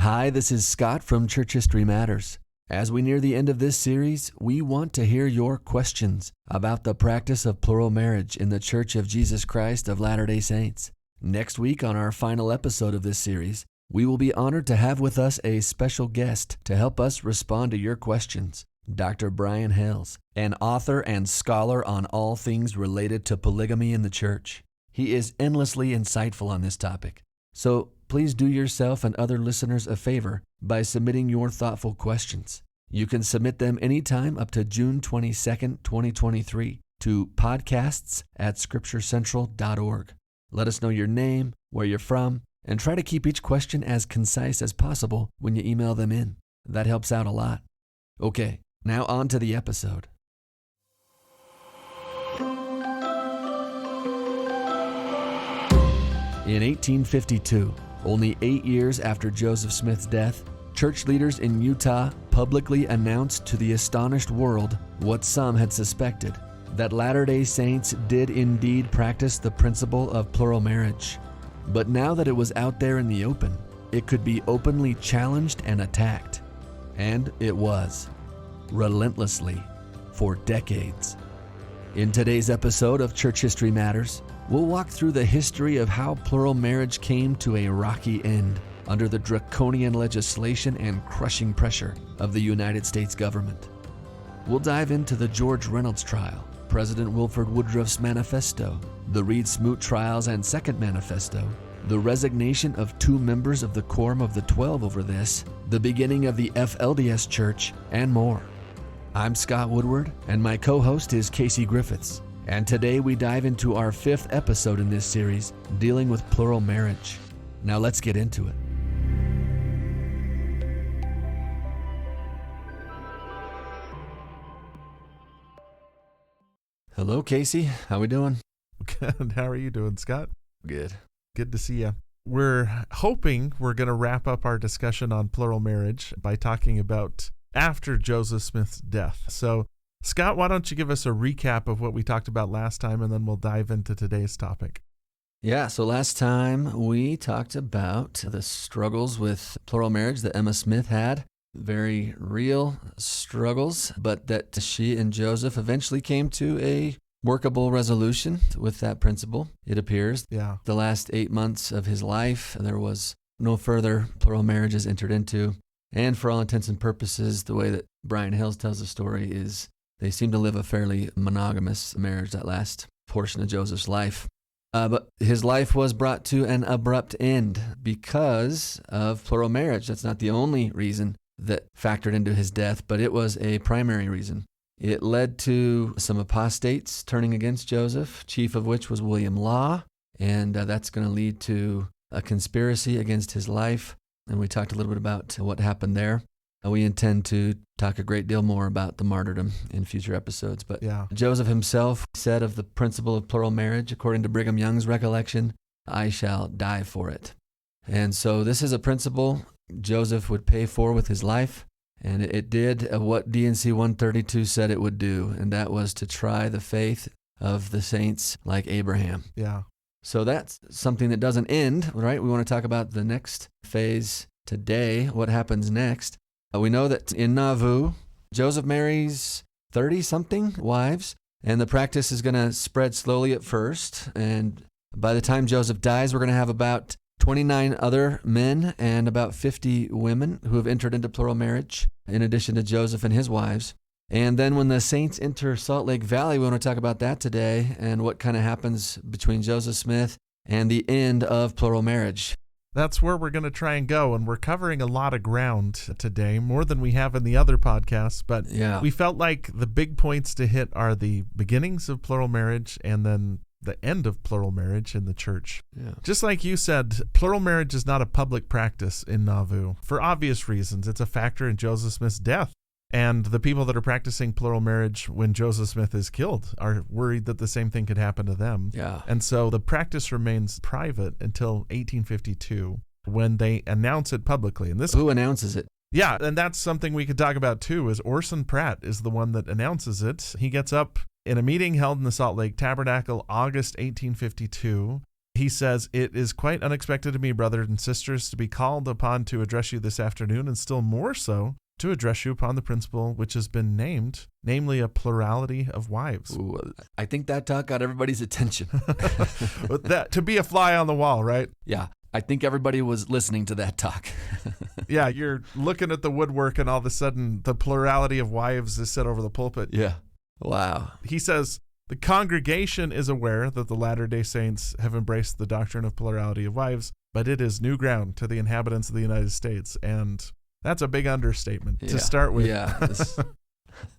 Hi, this is Scott from Church History Matters. As we near the end of this series, we want to hear your questions about the practice of plural marriage in the Church of Jesus Christ of Latter-day Saints. Next week on our final episode of this series, we will be honored to have with us a special guest to help us respond to your questions, Dr. Brian Hales, an author and scholar on all things related to polygamy in the church. He is endlessly insightful on this topic. So please do yourself and other listeners a favor by submitting your thoughtful questions. You can submit them anytime up to June 22nd, 2023 to podcasts@scripturecentral.org. Let us know your name, where you're from, and try to keep each question as concise as possible when you email them in. That helps out a lot. Okay, now on to the episode. In 1852, only 8 years after Joseph Smith's death, church leaders in Utah publicly announced to the astonished world what some had suspected, that Latter-day Saints did indeed practice the principle of plural marriage. But now that it was out there in the open, it could be openly challenged and attacked. And it was, relentlessly, for decades. In today's episode of Church History Matters, we'll walk through the history of how plural marriage came to a rocky end under the draconian legislation and crushing pressure of the United States government. We'll dive into the George Reynolds trial, President Wilfred Woodruff's Manifesto, the Reed Smoot trials and Second Manifesto, the resignation of 2 members of the Quorum of the 12 over this, the beginning of the FLDS Church, and more. I'm Scott Woodward, and my co-host is Casey Griffiths. And today we dive into our 5th episode in this series, dealing with plural marriage. Now let's get into it. Hello, Casey. How we doing? Good. How are you doing, Scott? Good. Good to see you. We're hoping we're going to wrap up our discussion on plural marriage by talking about after Joseph Smith's death. So, Scott, why don't you give us a recap of what we talked about last time, and then we'll dive into today's topic. Yeah, so last time we talked about the struggles with plural marriage that Emma Smith had. Very real struggles, but that she and Joseph eventually came to a workable resolution with that principle, it appears. Yeah. The last 8 months of his life, there was no further plural marriages entered into. And for all intents and purposes, the way that Brian Hales tells the story is they seem to live a fairly monogamous marriage that last portion of Joseph's life. But his life was brought to an abrupt end because of plural marriage. That's not the only reason that factored into his death, but it was a primary reason. It led to some apostates turning against Joseph, chief of which was William Law, and that's going to lead to a conspiracy against his life. And we talked a little bit about what happened there. We intend to talk a great deal more about the martyrdom in future episodes. But yeah. Joseph himself said of the principle of plural marriage, according to Brigham Young's recollection, "I shall die for it." And so this is a principle Joseph would pay for with his life. And it did what D&C 132 said it would do, and that was to try the faith of the saints like Abraham. Yeah. So that's something that doesn't end, right? We want to talk about the next phase today, what happens next. We know that in Nauvoo, Joseph marries 30-something wives, and the practice is going to spread slowly at first. And by the time Joseph dies, we're going to have about 29 other men and about 50 women who have entered into plural marriage, in addition to Joseph and his wives. And then when the saints enter Salt Lake Valley, we want to talk about that today and what kind of happens between Joseph Smith and the end of plural marriage. That's where we're going to try and go, and we're covering a lot of ground today, more than we have in the other podcasts, but yeah, we felt like the big points to hit are the beginnings of plural marriage and then the end of plural marriage in the church. Yeah. Just like you said, plural marriage is not a public practice in Nauvoo for obvious reasons. It's a factor in Joseph Smith's death. And the people that are practicing plural marriage when Joseph Smith is killed are worried that the same thing could happen to them. Yeah. And so the practice remains private until 1852 when they announce it publicly. And this Who announces it? Yeah, and that's something we could talk about too, is Orson Pratt is the one that announces it. He gets up in a meeting held in the Salt Lake Tabernacle, August 1852. He says, "It is quite unexpected to me, brothers and sisters, to be called upon to address you this afternoon, and still more so to address you upon the principle which has been named, namely a plurality of wives." Ooh, I think that talk got everybody's attention. That, to be a fly on the wall, right? Yeah, I think everybody was listening to that talk. Yeah, you're looking at the woodwork and all of a sudden the plurality of wives is set over the pulpit. Yeah. Wow. He says, "The congregation is aware that the Latter-day Saints have embraced the doctrine of plurality of wives, but it is new ground to the inhabitants of the United States." And that's a big understatement to start with. Yeah.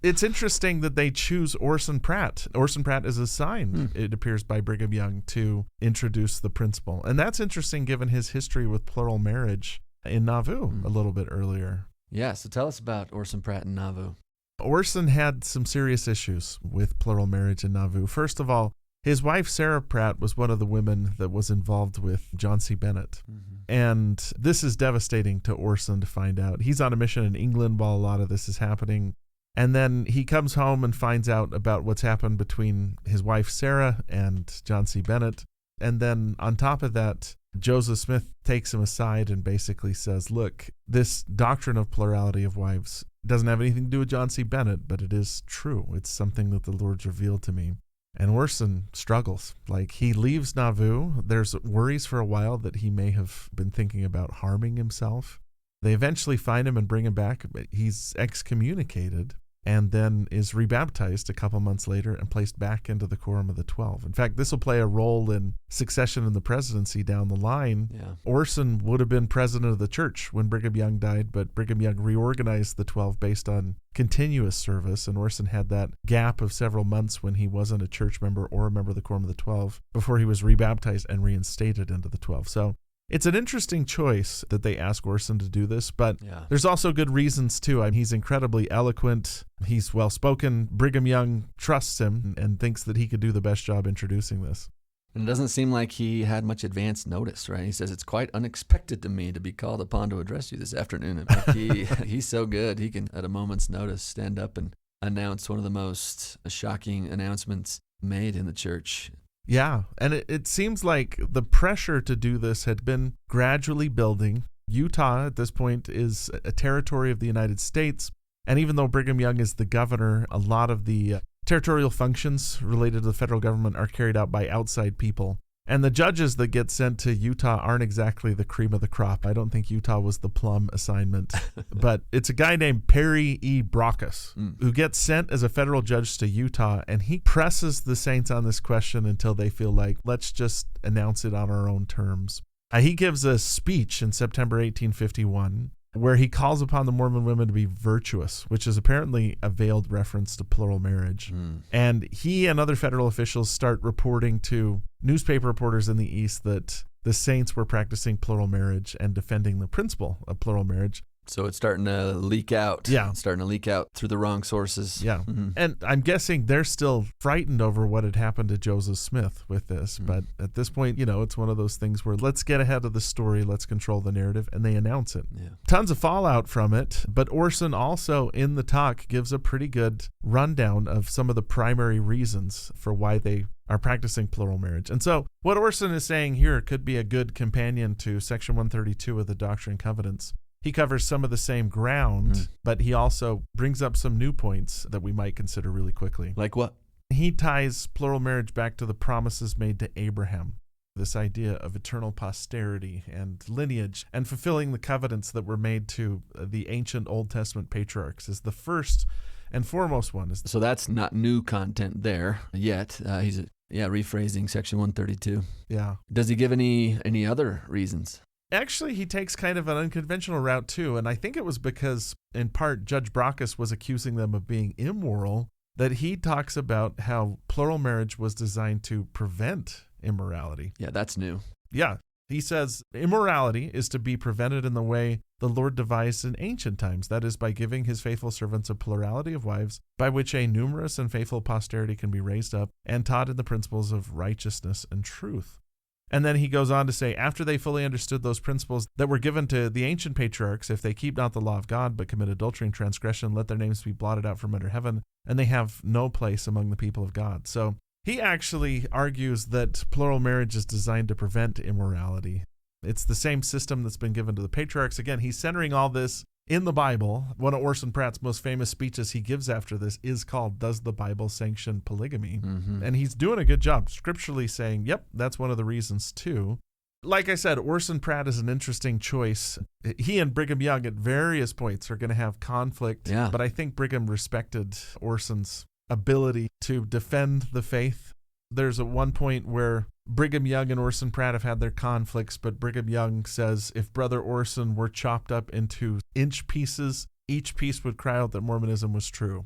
It's interesting that they choose Orson Pratt. Orson Pratt is assigned, it appears, by Brigham Young to introduce the principle. And that's interesting given his history with plural marriage in Nauvoo a little bit earlier. Yeah, so tell us about Orson Pratt in Nauvoo. Orson had some serious issues with plural marriage in Nauvoo. First of all, his wife, Sarah Pratt, was one of the women that was involved with John C. Bennett. And this is devastating to Orson to find out. He's on a mission in England while a lot of this is happening. And then he comes home and finds out about what's happened between his wife, Sarah, and John C. Bennett. And then on top of that, Joseph Smith takes him aside and basically says, look, this doctrine of plurality of wives doesn't have anything to do with John C. Bennett, but it is true. It's something that the Lord's revealed to me. And Orson struggles. Like, he leaves Nauvoo. There's worries for a while that he may have been thinking about harming himself. They eventually find him and bring him back, but he's excommunicated and then is rebaptized a couple months later and placed back into the Quorum of the 12. In fact, this will play a role in succession in the presidency down the line. Yeah. Orson would have been president of the church when Brigham Young died, but Brigham Young reorganized the 12 based on continuous service, and Orson had that gap of several months when he wasn't a church member or a member of the Quorum of the 12 before he was rebaptized and reinstated into the 12. So it's an interesting choice that they ask Orson to do this, but there's also good reasons too. I mean, he's incredibly eloquent. He's well-spoken. Brigham Young trusts him and thinks that he could do the best job introducing this. And it doesn't seem like he had much advance notice, right? He says, "It's quite unexpected to me to be called upon to address you this afternoon." And like he's so good. He can, at a moment's notice, stand up and announce one of the most shocking announcements made in the church. Yeah, and it seems like the pressure to do this had been gradually building. Utah, at this point, is a territory of the United States, and even though Brigham Young is the governor, a lot of the territorial functions related to the federal government are carried out by outside people. And the judges that get sent to Utah aren't exactly the cream of the crop. I don't think Utah was the plum assignment. But it's a guy named Perry E. Brockus who gets sent as a federal judge to Utah, and he presses the saints on this question until they feel like, let's just announce it on our own terms. He gives a speech in September 1851 where he calls upon the Mormon women to be virtuous, which is apparently a veiled reference to plural marriage. And he and other federal officials start reporting to newspaper reporters in the East that the saints were practicing plural marriage and defending the principle of plural marriage. So it's starting to leak out. Yeah. It's starting to leak out through the wrong sources. Yeah. And I'm guessing they're still frightened over what had happened to Joseph Smith with this. But at this point, it's one of those things where let's get ahead of the story, let's control the narrative, and they announce it. Yeah. Tons of fallout from it. But Orson also, in the talk, gives a pretty good rundown of some of the primary reasons for why they are practicing plural marriage. And so what Orson is saying here could be a good companion to Section 132 of the Doctrine and Covenants. He covers some of the same ground, but he also brings up some new points that we might consider really quickly. Like what? He ties plural marriage back to the promises made to Abraham, this idea of eternal posterity and lineage, and fulfilling the covenants that were made to the ancient Old Testament patriarchs is the first and foremost one. So that's not new content there yet. He's rephrasing Section 132. Yeah. Does he give any other reasons? Actually, he takes kind of an unconventional route, too, and I think it was because, in part, Judge Brockus was accusing them of being immoral, that he talks about how plural marriage was designed to prevent immorality. Yeah, that's new. Yeah. He says, immorality is to be prevented in the way the Lord devised in ancient times, that is, by giving his faithful servants a plurality of wives, by which a numerous and faithful posterity can be raised up and taught in the principles of righteousness and truth. And then he goes on to say, after they fully understood those principles that were given to the ancient patriarchs, if they keep not the law of God, but commit adultery and transgression, let their names be blotted out from under heaven, and they have no place among the people of God. So He actually argues that plural marriage is designed to prevent immorality. It's the same system that's been given to the patriarchs. Again, he's centering all this in the Bible. One of Orson Pratt's most famous speeches he gives after this is called, "Does the Bible Sanction Polygamy?" Mm-hmm. And he's doing a good job scripturally saying, yep, that's one of the reasons too. Like I said, Orson Pratt is an interesting choice. He and Brigham Young at various points are going to have conflict, Yeah. but I think Brigham respected Orson's ability to defend the faith. There's at one point where Brigham Young and Orson Pratt have had their conflicts, but Brigham Young says if Brother Orson were chopped up into inch pieces, each piece would cry out that Mormonism was true.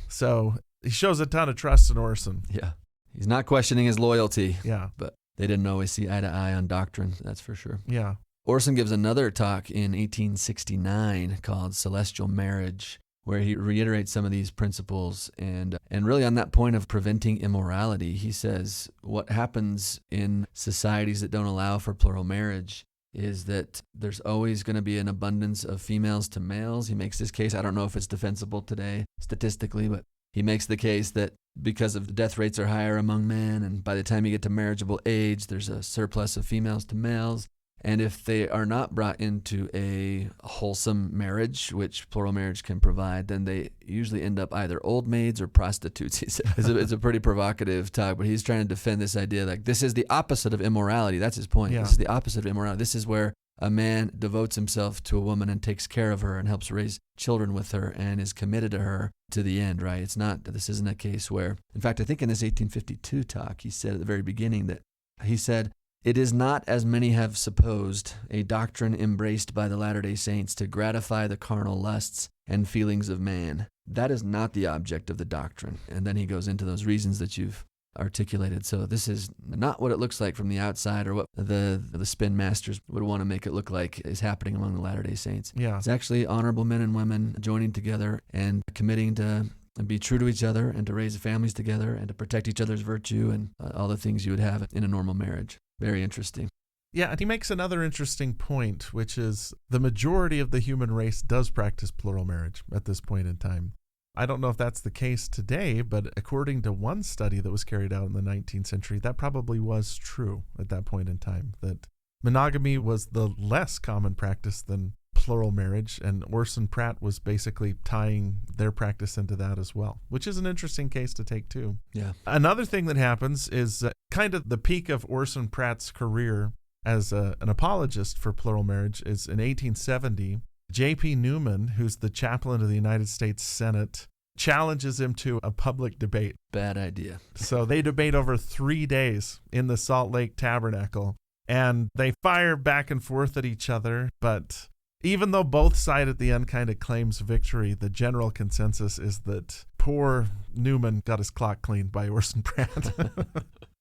So he shows a ton of trust in Orson. Yeah. He's not questioning his loyalty. Yeah. But they didn't always see eye to eye on doctrine, that's for sure. Yeah. Orson gives another talk in 1869 called Celestial Marriage, where he reiterates some of these principles. And really on that point of preventing immorality, he says what happens in societies that don't allow for plural marriage is that there's always going to be an abundance of females to males. He makes this case, I don't know if it's defensible today statistically, but he makes the case that because of death rates are higher among men, and by the time you get to marriageable age, there's a surplus of females to males. And if they are not brought into a wholesome marriage, which plural marriage can provide, then they usually end up either old maids or prostitutes. He said. It's a pretty provocative talk, but he's trying to defend this idea like this is the opposite of immorality. That's his point. Yeah. This is the opposite of immorality. This is where a man devotes himself to a woman and takes care of her and helps raise children with her and is committed to her to the end, right? This isn't a case where, in fact, I think in this 1852 talk, he said at the very beginning that he said, "It is not, as many have supposed, a doctrine embraced by the Latter-day Saints to gratify the carnal lusts and feelings of man. That is not the object of the doctrine." And then he goes into those reasons that you've articulated. So this is not what it looks like from the outside or what the spin masters would want to make it look like is happening among the Latter-day Saints. Yeah. It's actually honorable men and women joining together and committing to be true to each other and to raise families together and to protect each other's virtue and all the things you would have in a normal marriage. Very interesting. Yeah, and he makes another interesting point, which is the majority of the human race does practice plural marriage at this point in time. I don't know if that's the case today, but according to one study that was carried out in the 19th century, that probably was true at that point in time, that monogamy was the less common practice than plural marriage, and Orson Pratt was basically tying their practice into that as well, which is an interesting case to take too. Yeah. Another thing that happens is kind of the peak of Orson Pratt's career as an apologist for plural marriage is in 1870. J.P. Newman, who's the chaplain of the United States Senate, challenges him to a public debate. Bad idea. So they debate over 3 days in the Salt Lake Tabernacle, and they fire back and forth at each other, but even though both side at the end kind of claims victory, the general consensus is that poor Newman got his clock cleaned by Orson Pratt.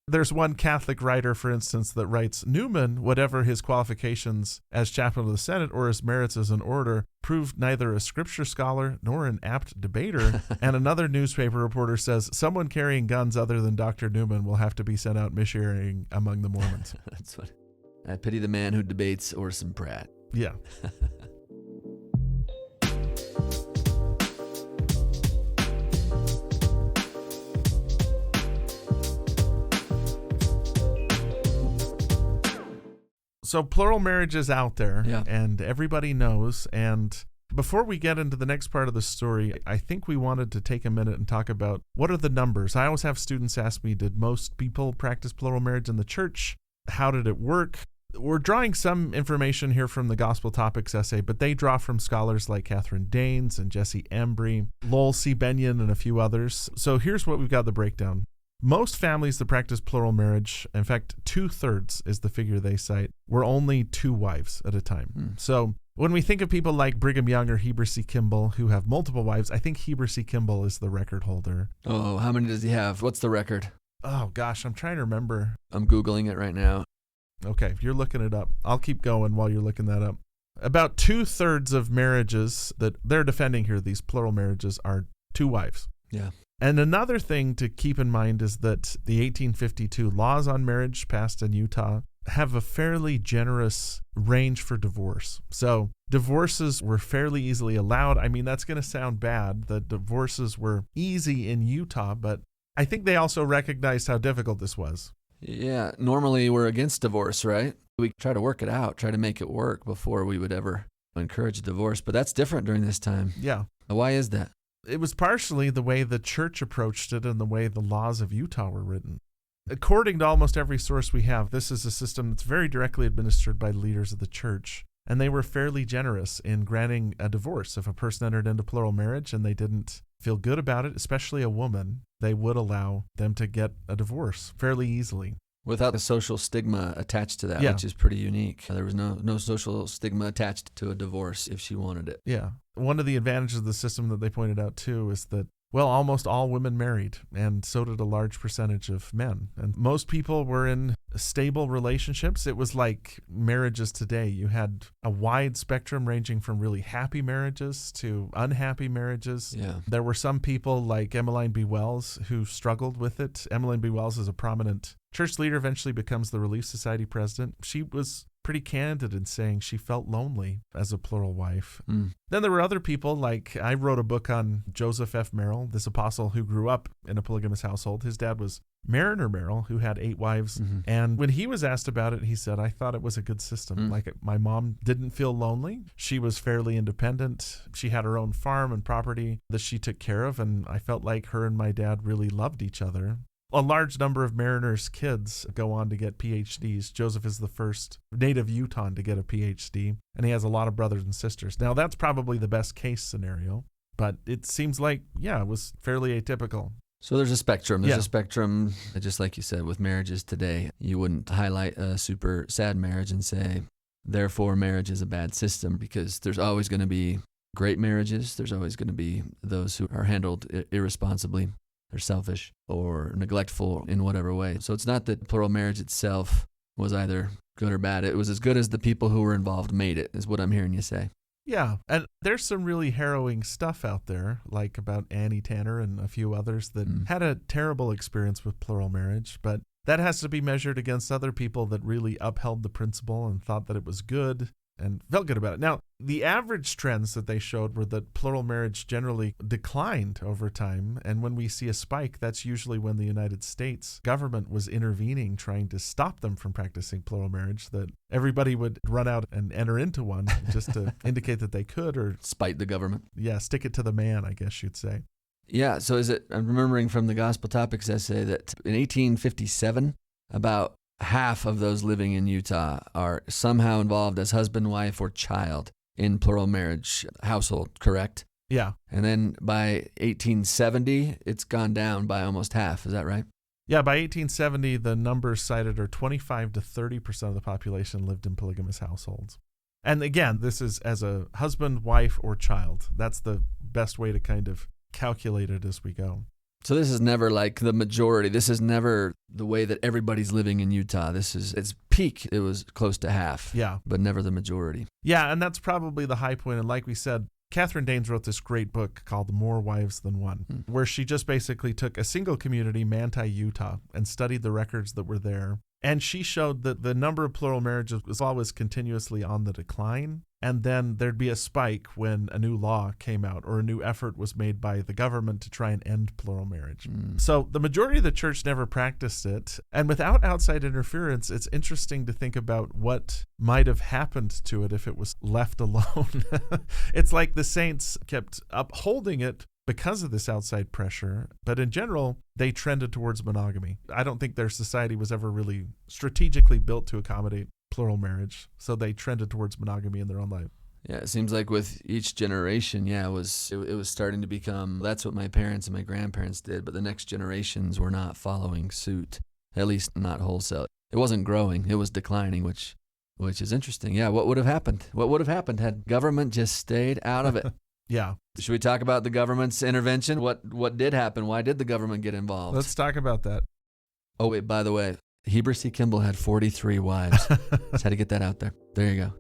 There's one Catholic writer, for instance, that writes, "Newman, whatever his qualifications as chaplain of the Senate or his merits as an orator, proved neither a scripture scholar nor an apt debater." And another newspaper reporter says, "Someone carrying guns other than Dr. Newman will have to be sent out missionarying among the Mormons." That's funny. I pity the man who debates Orson Pratt. Yeah. So plural marriage is out there, Yeah. and everybody knows. And before we get into the next part of the story, I think we wanted to take a minute and talk about what are the numbers. I always have students ask me, did most people practice plural marriage in the church? How did it work? We're drawing some information here from the Gospel Topics essay, but they draw from scholars like Catherine Danes and Jesse Embry, Lowell C. Benyon, and a few others. So here's what we've got the breakdown. Most families that practice plural marriage, in fact, 2/3 is the figure they cite, were only 2 wives at a time. So when we think of people like Brigham Young or Heber C. Kimball who have multiple wives, I think Heber C. Kimball is the record holder. Oh, how many does he have? What's the record? Oh, gosh, I'm trying to remember. I'm Googling it right now. Okay, you're looking it up. I'll keep going while you're looking that up. About 2/3 of marriages that they're defending here, these plural marriages, are 2 wives. Yeah. And another thing to keep in mind is that the 1852 laws on marriage passed in Utah have a fairly generous range for divorce. So divorces were fairly easily allowed. I mean, that's going to sound bad. The divorces were easy in Utah, but I think they also recognized how difficult this was. Yeah, normally we're against divorce, right? We try to work it out, try to make it work before we would ever encourage divorce, but that's different during this time. Yeah. Why is that? It was partially the way the church approached it and the way the laws of Utah were written. According to almost every source we have, this is a system that's very directly administered by leaders of the church. And they were fairly generous in granting a divorce. If a person entered into plural marriage and they didn't feel good about it, especially a woman, they would allow them to get a divorce fairly easily. Without the social stigma attached to that, Yeah. which is pretty unique. There was no social stigma attached to a divorce if she wanted it. Yeah. One of the advantages of the system that they pointed out, too, is that, well, almost all women married, and so did a large percentage of men. And most people were in stable relationships. It was like marriages today. You had a wide spectrum ranging from really happy marriages to unhappy marriages. Yeah. There were some people like Emmeline B. Wells who struggled with it. Emmeline B. Wells is a prominent church leader, eventually becomes the Relief Society president. She was pretty candid in saying she felt lonely as a plural wife. Then there were other people, like I wrote a book on Joseph F. Merrill, this apostle who grew up in a polygamous household. His dad was Mariner Merrill, who had 8 wives. And when he was asked about it, he said, I thought it was a good system. Like, my mom didn't feel lonely. She was fairly independent. She had her own farm and property that she took care of. And I felt like her and my dad really loved each other. A large number of Mariner's kids go on to get PhDs. Joseph is the first native Utahn to get a PhD, and he has a lot of brothers and sisters. Now, that's probably the best case scenario, but it seems like, it was fairly atypical. So there's a spectrum. There's Yeah. a spectrum, just like you said, with marriages today. You wouldn't highlight a super sad marriage and say, therefore, marriage is a bad system, because there's always going to be great marriages. There's always going to be those who are handled irresponsibly. They're selfish or neglectful in whatever way. So it's not that plural marriage itself was either good or bad. It was as good as the people who were involved made it, is what I'm hearing you say. Yeah, and there's some really harrowing stuff out there, like about Annie Tanner and a few others that had a terrible experience with plural marriage, but that has to be measured against other people that really upheld the principle and thought that it was good and felt good about it. Now, the average trends that they showed were that plural marriage generally declined over time, and when we see a spike, that's usually when the United States government was intervening, trying to stop them from practicing plural marriage, that everybody would run out and enter into one just to indicate that they could, or Spite the government. Yeah, stick it to the man, I guess you'd say. Yeah, so I'm remembering from the Gospel Topics essay that in 1857, about half of those living in Utah are somehow involved as husband, wife, or child in plural marriage household, correct? Yeah. And then by 1870, it's gone down by almost half. Is that right? Yeah, by 1870, the numbers cited are 25 to 30% of the population lived in polygamous households. And again, this is as a husband, wife, or child. That's the best way to kind of calculate it as we go. So this is never like the majority. This is never the way that everybody's living in Utah. Its peak, it was close to half. Yeah. But never the majority. Yeah, and that's probably the high point. And like we said, Catherine Danes wrote this great book called More Wives Than One, where she just basically took a single community, Manti, Utah, and studied the records that were there. And she showed that the number of plural marriages was always continuously on the decline. And then there'd be a spike when a new law came out or a new effort was made by the government to try and end plural marriage. So the majority of the church never practiced it. And without outside interference, it's interesting to think about what might have happened to it if it was left alone. It's like the saints kept upholding it because of this outside pressure, but in general, they trended towards monogamy. I don't think their society was ever really strategically built to accommodate plural marriage, so they trended towards monogamy in their own life. Yeah, it seems like with each generation, it was starting to become, that's what my parents and my grandparents did, but the next generations were not following suit, at least not wholesale. It wasn't growing, it was declining, which is interesting. Yeah, what would have happened? What would have happened had government just stayed out of it? Yeah. Should we talk about the government's intervention? What did happen? Why did the government get involved? Let's talk about that. Oh, wait, by the way, Heber C. Kimball had 43 wives. Just had to get that out there. There you go.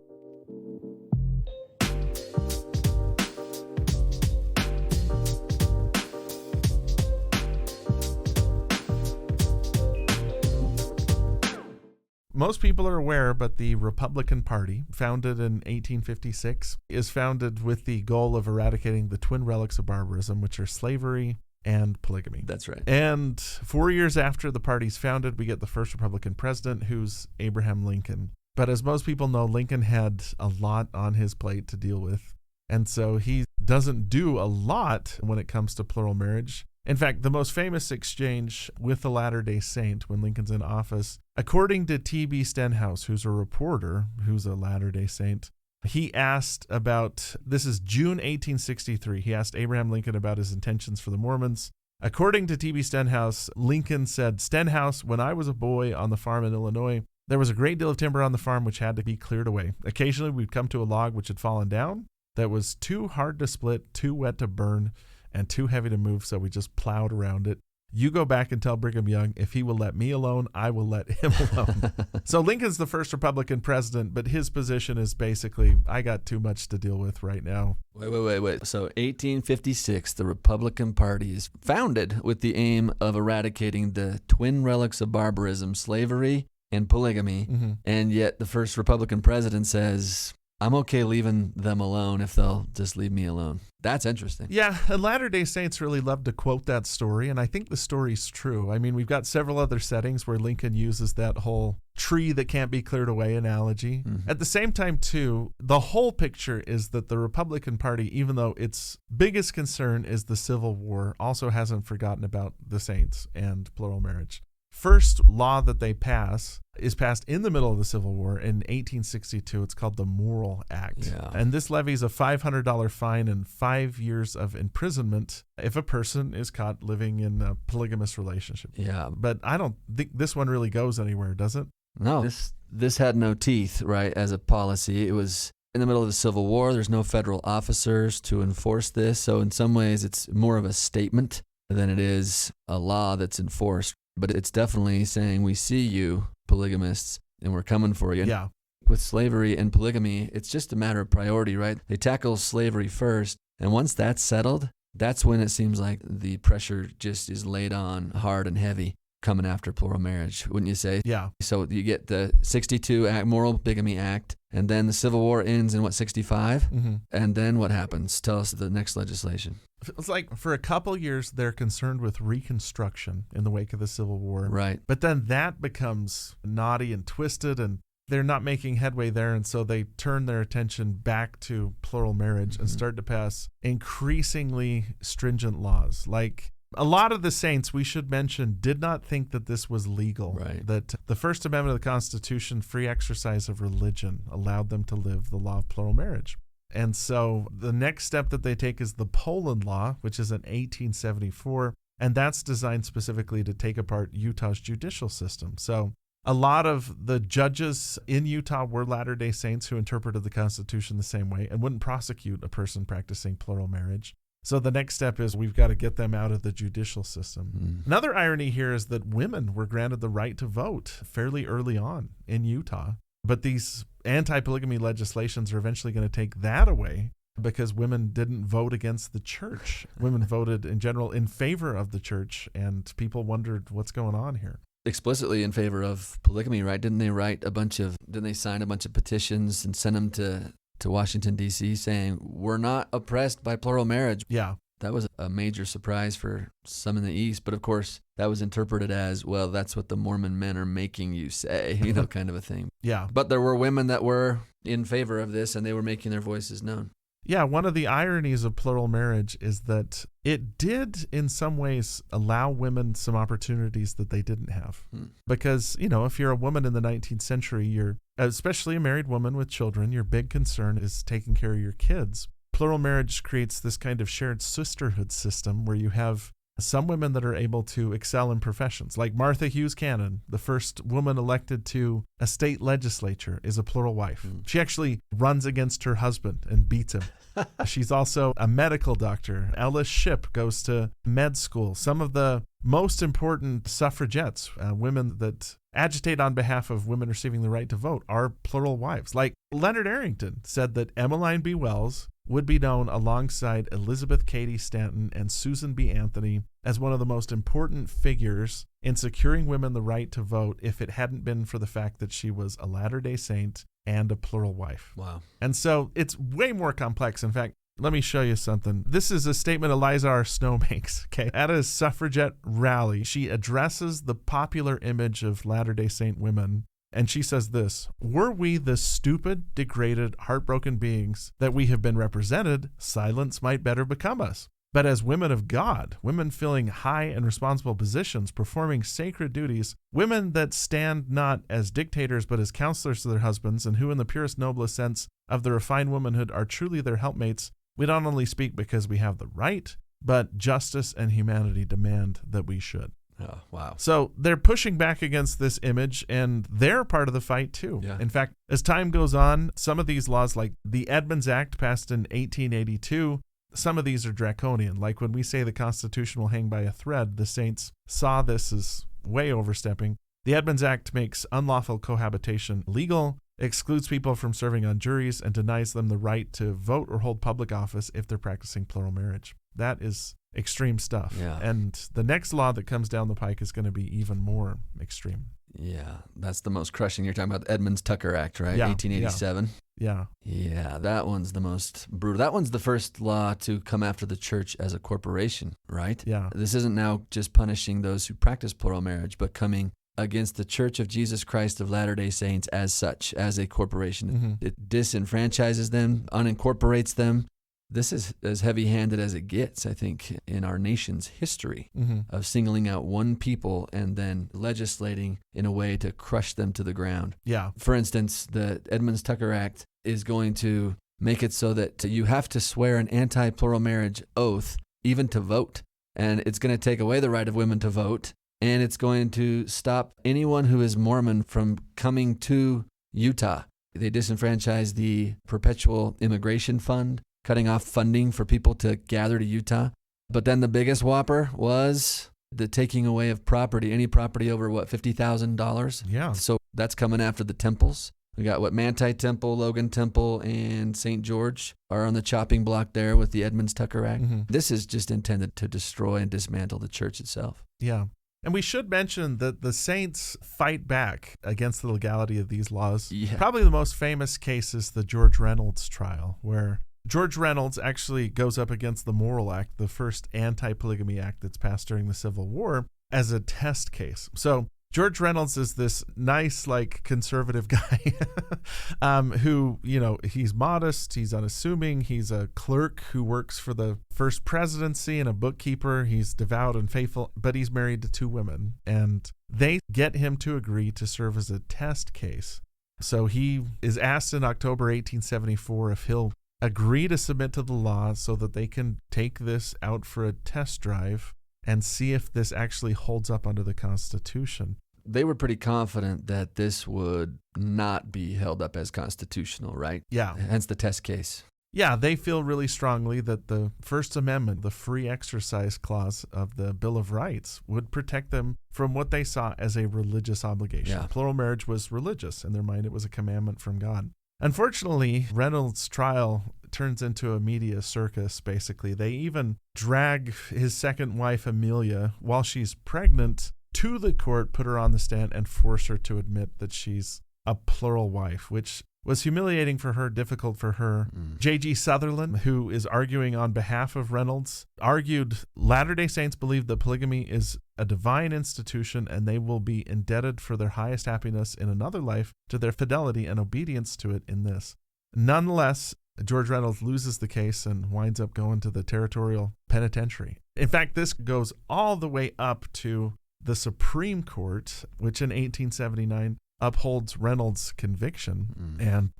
Most people are aware, but the Republican Party, founded in 1856, is founded with the goal of eradicating the twin relics of barbarism, which are slavery and polygamy. That's right. And 4 years after the party's founded, we get the first Republican president, who's Abraham Lincoln. But as most people know, Lincoln had a lot on his plate to deal with. And so he doesn't do a lot when it comes to plural marriage. In fact, the most famous exchange with the Latter-day Saint when Lincoln's in office, according to T.B. Stenhouse, who's a reporter, who's a Latter-day Saint, he asked about, this is June 1863, he asked Abraham Lincoln about his intentions for the Mormons. According to T.B. Stenhouse, Lincoln said, "Stenhouse, when I was a boy on the farm in Illinois, there was a great deal of timber on the farm which had to be cleared away. Occasionally we'd come to a log which had fallen down that was too hard to split, too wet to burn, and too heavy to move, so we just plowed around it. You go back and tell Brigham Young, if he will let me alone, I will let him alone." So Lincoln's the first Republican president, but his position is basically, I got too much to deal with right now. Wait. So 1856, the Republican Party is founded with the aim of eradicating the twin relics of barbarism, slavery and polygamy, and yet the first Republican president says, I'm okay leaving them alone if they'll just leave me alone. That's interesting. Yeah, and Latter-day Saints really love to quote that story, and I think the story's true. I mean, we've got several other settings where Lincoln uses that whole tree that can't be cleared away analogy. At the same time, too, the whole picture is that the Republican Party, even though its biggest concern is the Civil War, also hasn't forgotten about the Saints and plural marriage. First law that they pass is passed in the middle of the Civil War in 1862. It's called the Morrill Act. Yeah. And this levies a $500 fine and 5 years of imprisonment if a person is caught living in a polygamous relationship. Yeah. But I don't think this one really goes anywhere, does it? No. This had no teeth, right, as a policy. It was in the middle of the Civil War. There's no federal officers to enforce this. So in some ways, it's more of a statement than it is a law that's enforced. But it's definitely saying, we see you, polygamists, and we're coming for you. Yeah. With slavery and polygamy, it's just a matter of priority, right? They tackle slavery first, and once that's settled, that's when it seems like the pressure just is laid on hard and heavy coming after plural marriage, wouldn't you say? Yeah. So you get the 62 Act, Moral Bigamy Act, and then the Civil War ends in, 65? And then what happens? Tell us the next legislation. It's like for a couple years, they're concerned with Reconstruction in the wake of the Civil War. Right. But then that becomes knotty and twisted, and they're not making headway there. And so they turn their attention back to plural marriage and start to pass increasingly stringent laws. Like a lot of the saints, we should mention, did not think that this was legal. Right. That the First Amendment of the Constitution, free exercise of religion, allowed them to live the law of plural marriage. And so the next step that they take is the Poland Law, which is in 1874, and that's designed specifically to take apart Utah's judicial system. So a lot of the judges in Utah were Latter-day Saints who interpreted the Constitution the same way and wouldn't prosecute a person practicing plural marriage. So the next step is we've got to get them out of the judicial system. Another irony here is that women were granted the right to vote fairly early on in Utah. But these anti-polygamy legislations are eventually going to take that away because women didn't vote against the church. Women voted in general in favor of the church, and people wondered what's going on here. Explicitly in favor of polygamy, right? Didn't they sign a bunch of petitions and send them to Washington, D.C. saying, we're not oppressed by plural marriage? Yeah. That was a major surprise for some in the East. But of course, that was interpreted as, well, that's what the Mormon men are making you say, kind of a thing. Yeah. But there were women that were in favor of this, and they were making their voices known. Yeah, one of the ironies of plural marriage is that it did, in some ways, allow women some opportunities that they didn't have. Because, if you're a woman in the 19th century, you're, especially a married woman with children, your big concern is taking care of your kids. Plural marriage creates this kind of shared sisterhood system where you have some women that are able to excel in professions. Like Martha Hughes Cannon, the first woman elected to a state legislature, is a plural wife. She actually runs against her husband and beats him. She's also a medical doctor. Ella Shipp goes to med school. Some of the most important suffragettes, women that agitate on behalf of women receiving the right to vote, are plural wives. Like Leonard Arrington said that Emmeline B. Wells would be known alongside Elizabeth Cady Stanton and Susan B. Anthony as one of the most important figures in securing women the right to vote if it hadn't been for the fact that she was a Latter-day Saint and a plural wife. Wow. And so it's way more complex. In fact, Let me show you something. This is a statement Eliza R. Snow makes. Okay. At a suffragette rally, she addresses the popular image of Latter-day Saint women. And she says this: "Were we the stupid, degraded, heartbroken beings that we have been represented, silence might better become us. But as women of God, women filling high and responsible positions, performing sacred duties, women that stand not as dictators but as counselors to their husbands, and who in the purest, noblest sense of the refined womanhood are truly their helpmates, we not only speak because we have the right, but justice and humanity demand that we should." Oh, wow. So they're pushing back against this image, and they're part of the fight too. Yeah. In fact, as time goes on, some of these laws, like the Edmunds Act passed in 1882, some of these are draconian. Like when we say the Constitution will hang by a thread, the saints saw this as way overstepping. The Edmunds Act makes unlawful cohabitation legal, excludes people from serving on juries, and denies them the right to vote or hold public office if they're practicing plural marriage. That is extreme stuff. Yeah. And the next law that comes down the pike is going to be even more extreme. Yeah, that's the most crushing. You're talking about the Edmunds-Tucker Act, right? Yeah, 1887. Yeah. Yeah, that one's the most brutal. That one's the first law to come after the church as a corporation, right? Yeah. This isn't now just punishing those who practice plural marriage, but coming against the Church of Jesus Christ of Latter-day Saints as such, as a corporation. Mm-hmm. It disenfranchises them, unincorporates them. This is as heavy-handed as it gets, I think, in our nation's history of singling out one people and then legislating in a way to crush them to the ground. Yeah. For instance, the Edmunds-Tucker Act is going to make it so that you have to swear an anti-plural marriage oath even to vote. And it's going to take away the right of women to vote. And it's going to stop anyone who is Mormon from coming to Utah. They disenfranchise the Perpetual Immigration Fund, cutting off funding for people to gather to Utah. But then the biggest whopper was the taking away of property, any property over, $50,000? Yeah. So that's coming after the temples. We got Manti Temple, Logan Temple, and St. George are on the chopping block there with the Edmunds-Tucker Act. This is just intended to destroy and dismantle the church itself. Yeah. And we should mention that the saints fight back against the legality of these laws. Yeah. Probably the most famous case is the George Reynolds trial, where George Reynolds actually goes up against the Morrill Act, the first anti-polygamy act that's passed during the Civil War, as a test case. So George Reynolds is this nice, conservative guy who, he's modest, he's unassuming, he's a clerk who works for the first presidency and a bookkeeper. He's devout and faithful, but he's married to two women, and they get him to agree to serve as a test case. So he is asked in October 1874 if he'll agree to submit to the law so that they can take this out for a test drive and see if this actually holds up under the Constitution. They were pretty confident that this would not be held up as constitutional, right? Yeah. Hence the test case. Yeah, they feel really strongly that the First Amendment, the free exercise clause of the Bill of Rights, would protect them from what they saw as a religious obligation. Yeah. Plural marriage was religious. In their mind, it was a commandment from God. Unfortunately, Reynolds' trial turns into a media circus, basically. They even drag his second wife, Amelia, while she's pregnant, to the court, put her on the stand, and force her to admit that she's a plural wife, which was humiliating for her, difficult for her. J.G. Sutherland, who is arguing on behalf of Reynolds, argued Latter-day Saints believe that polygamy is a divine institution and they will be indebted for their highest happiness in another life to their fidelity and obedience to it in this. Nonetheless, George Reynolds loses the case and winds up going to the territorial penitentiary. In fact, this goes all the way up to the Supreme Court, which in 1879 upholds Reynolds' conviction. And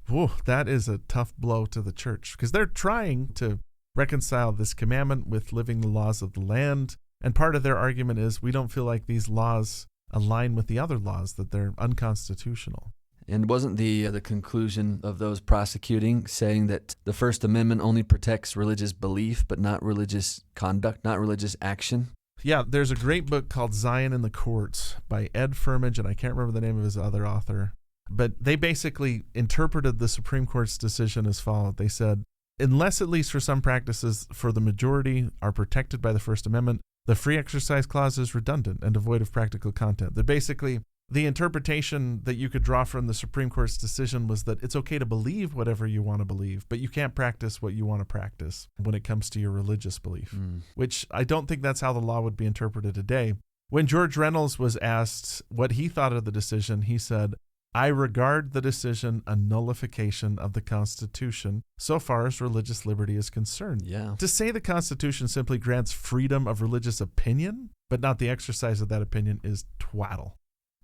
that is a tough blow to the church because they're trying to reconcile this commandment with living the laws of the land. And part of their argument is we don't feel like these laws align with the other laws, that they're unconstitutional. And wasn't the conclusion of those prosecuting saying that the First Amendment only protects religious belief but not religious conduct, not religious action? Yeah, there's a great book called Zion in the Courts by Ed Firmage, and I can't remember the name of his other author. But they basically interpreted the Supreme Court's decision as followed. They said, unless at least for some practices for the majority are protected by the First Amendment, the free exercise clause is redundant and devoid of practical content. That basically the interpretation that you could draw from the Supreme Court's decision was that it's okay to believe whatever you want to believe, but you can't practice what you want to practice when it comes to your religious belief, which I don't think that's how the law would be interpreted today. When George Reynolds was asked what he thought of the decision, he said, "I regard the decision a nullification of the Constitution so far as religious liberty is concerned." Yeah. To say the Constitution simply grants freedom of religious opinion, but not the exercise of that opinion, is twaddle.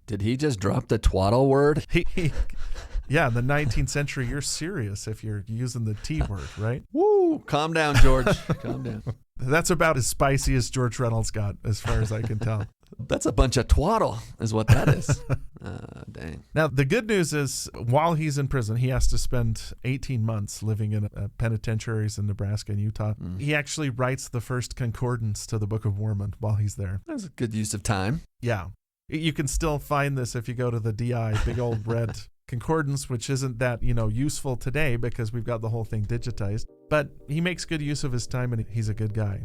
Did he just drop the twaddle word? Yeah, in the 19th century, you're serious if you're using the T word, right? Woo! Calm down, George. Calm down. That's about as spicy as George Reynolds got, as far as I can tell. That's a bunch of twaddle is what that is. Dang. Now, the good news is while he's in prison, he has to spend 18 months living in penitentiaries in Nebraska and Utah. He actually writes the first concordance to the Book of Mormon while he's there. That's a good use of time. Yeah. You can still find this if you go to the DI, big old red concordance, which isn't that, useful today because we've got the whole thing digitized. But he makes good use of his time and he's a good guy.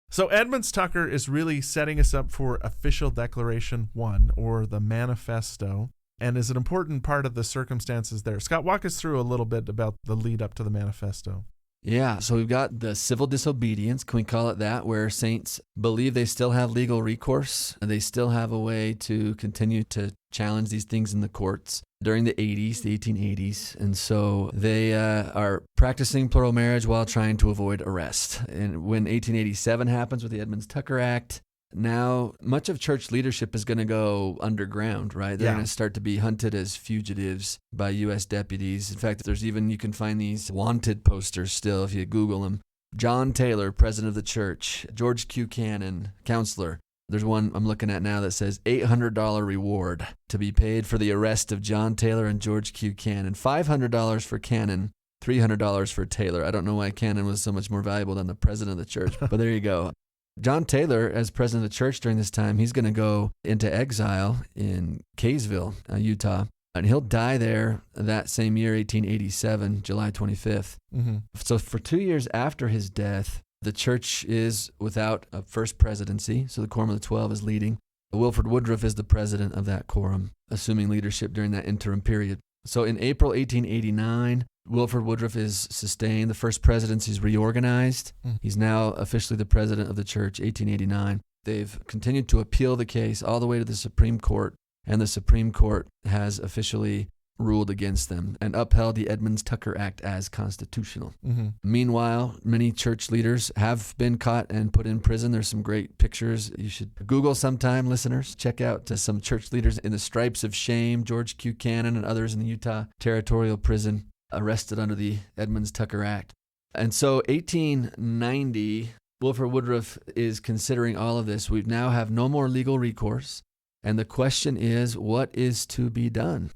So Edmunds Tucker is really setting us up for Official Declaration 1, or the Manifesto, and is an important part of the circumstances there. Scott, walk us through a little bit about the lead up to the Manifesto. Yeah, so we've got the civil disobedience, can we call it that, where saints believe they still have legal recourse, and they still have a way to continue to challenge these things in the courts during the 1880s. And so they are practicing plural marriage while trying to avoid arrest. And when 1887 happens with the Edmunds Tucker Act, now much of church leadership is going to go underground, right? They're going to start to be hunted as fugitives by U.S. deputies. In fact, you can find these wanted posters still if you Google them. John Taylor, president of the church. George Q. Cannon, counselor. There's one I'm looking at now that says $800 reward to be paid for the arrest of John Taylor and George Q. Cannon. $500 for Cannon, $300 for Taylor. I don't know why Cannon was so much more valuable than the president of the church, but there you go. John Taylor, as president of the church during this time, he's going to go into exile in Kaysville, Utah, and he'll die there that same year, 1887, July 25th. So for 2 years after his death, the church is without a first presidency, so the Quorum of the 12 is leading. Wilfred Woodruff is the president of that quorum, assuming leadership during that interim period. So in April 1889, Wilfred Woodruff is sustained. The first presidency is reorganized. He's now officially the president of the church, 1889. They've continued to appeal the case all the way to the Supreme Court, and the Supreme Court has officially ruled against them and upheld the Edmunds Tucker Act as constitutional. Meanwhile, many church leaders have been caught and put in prison. There's some great pictures. You should Google sometime, listeners. Check out some church leaders in the stripes of shame, George Q. Cannon and others in the Utah Territorial Prison, arrested under the Edmunds Tucker Act. And so 1890, Wilfred Woodruff is considering all of this. We now have no more legal recourse. And the question is, what is to be done?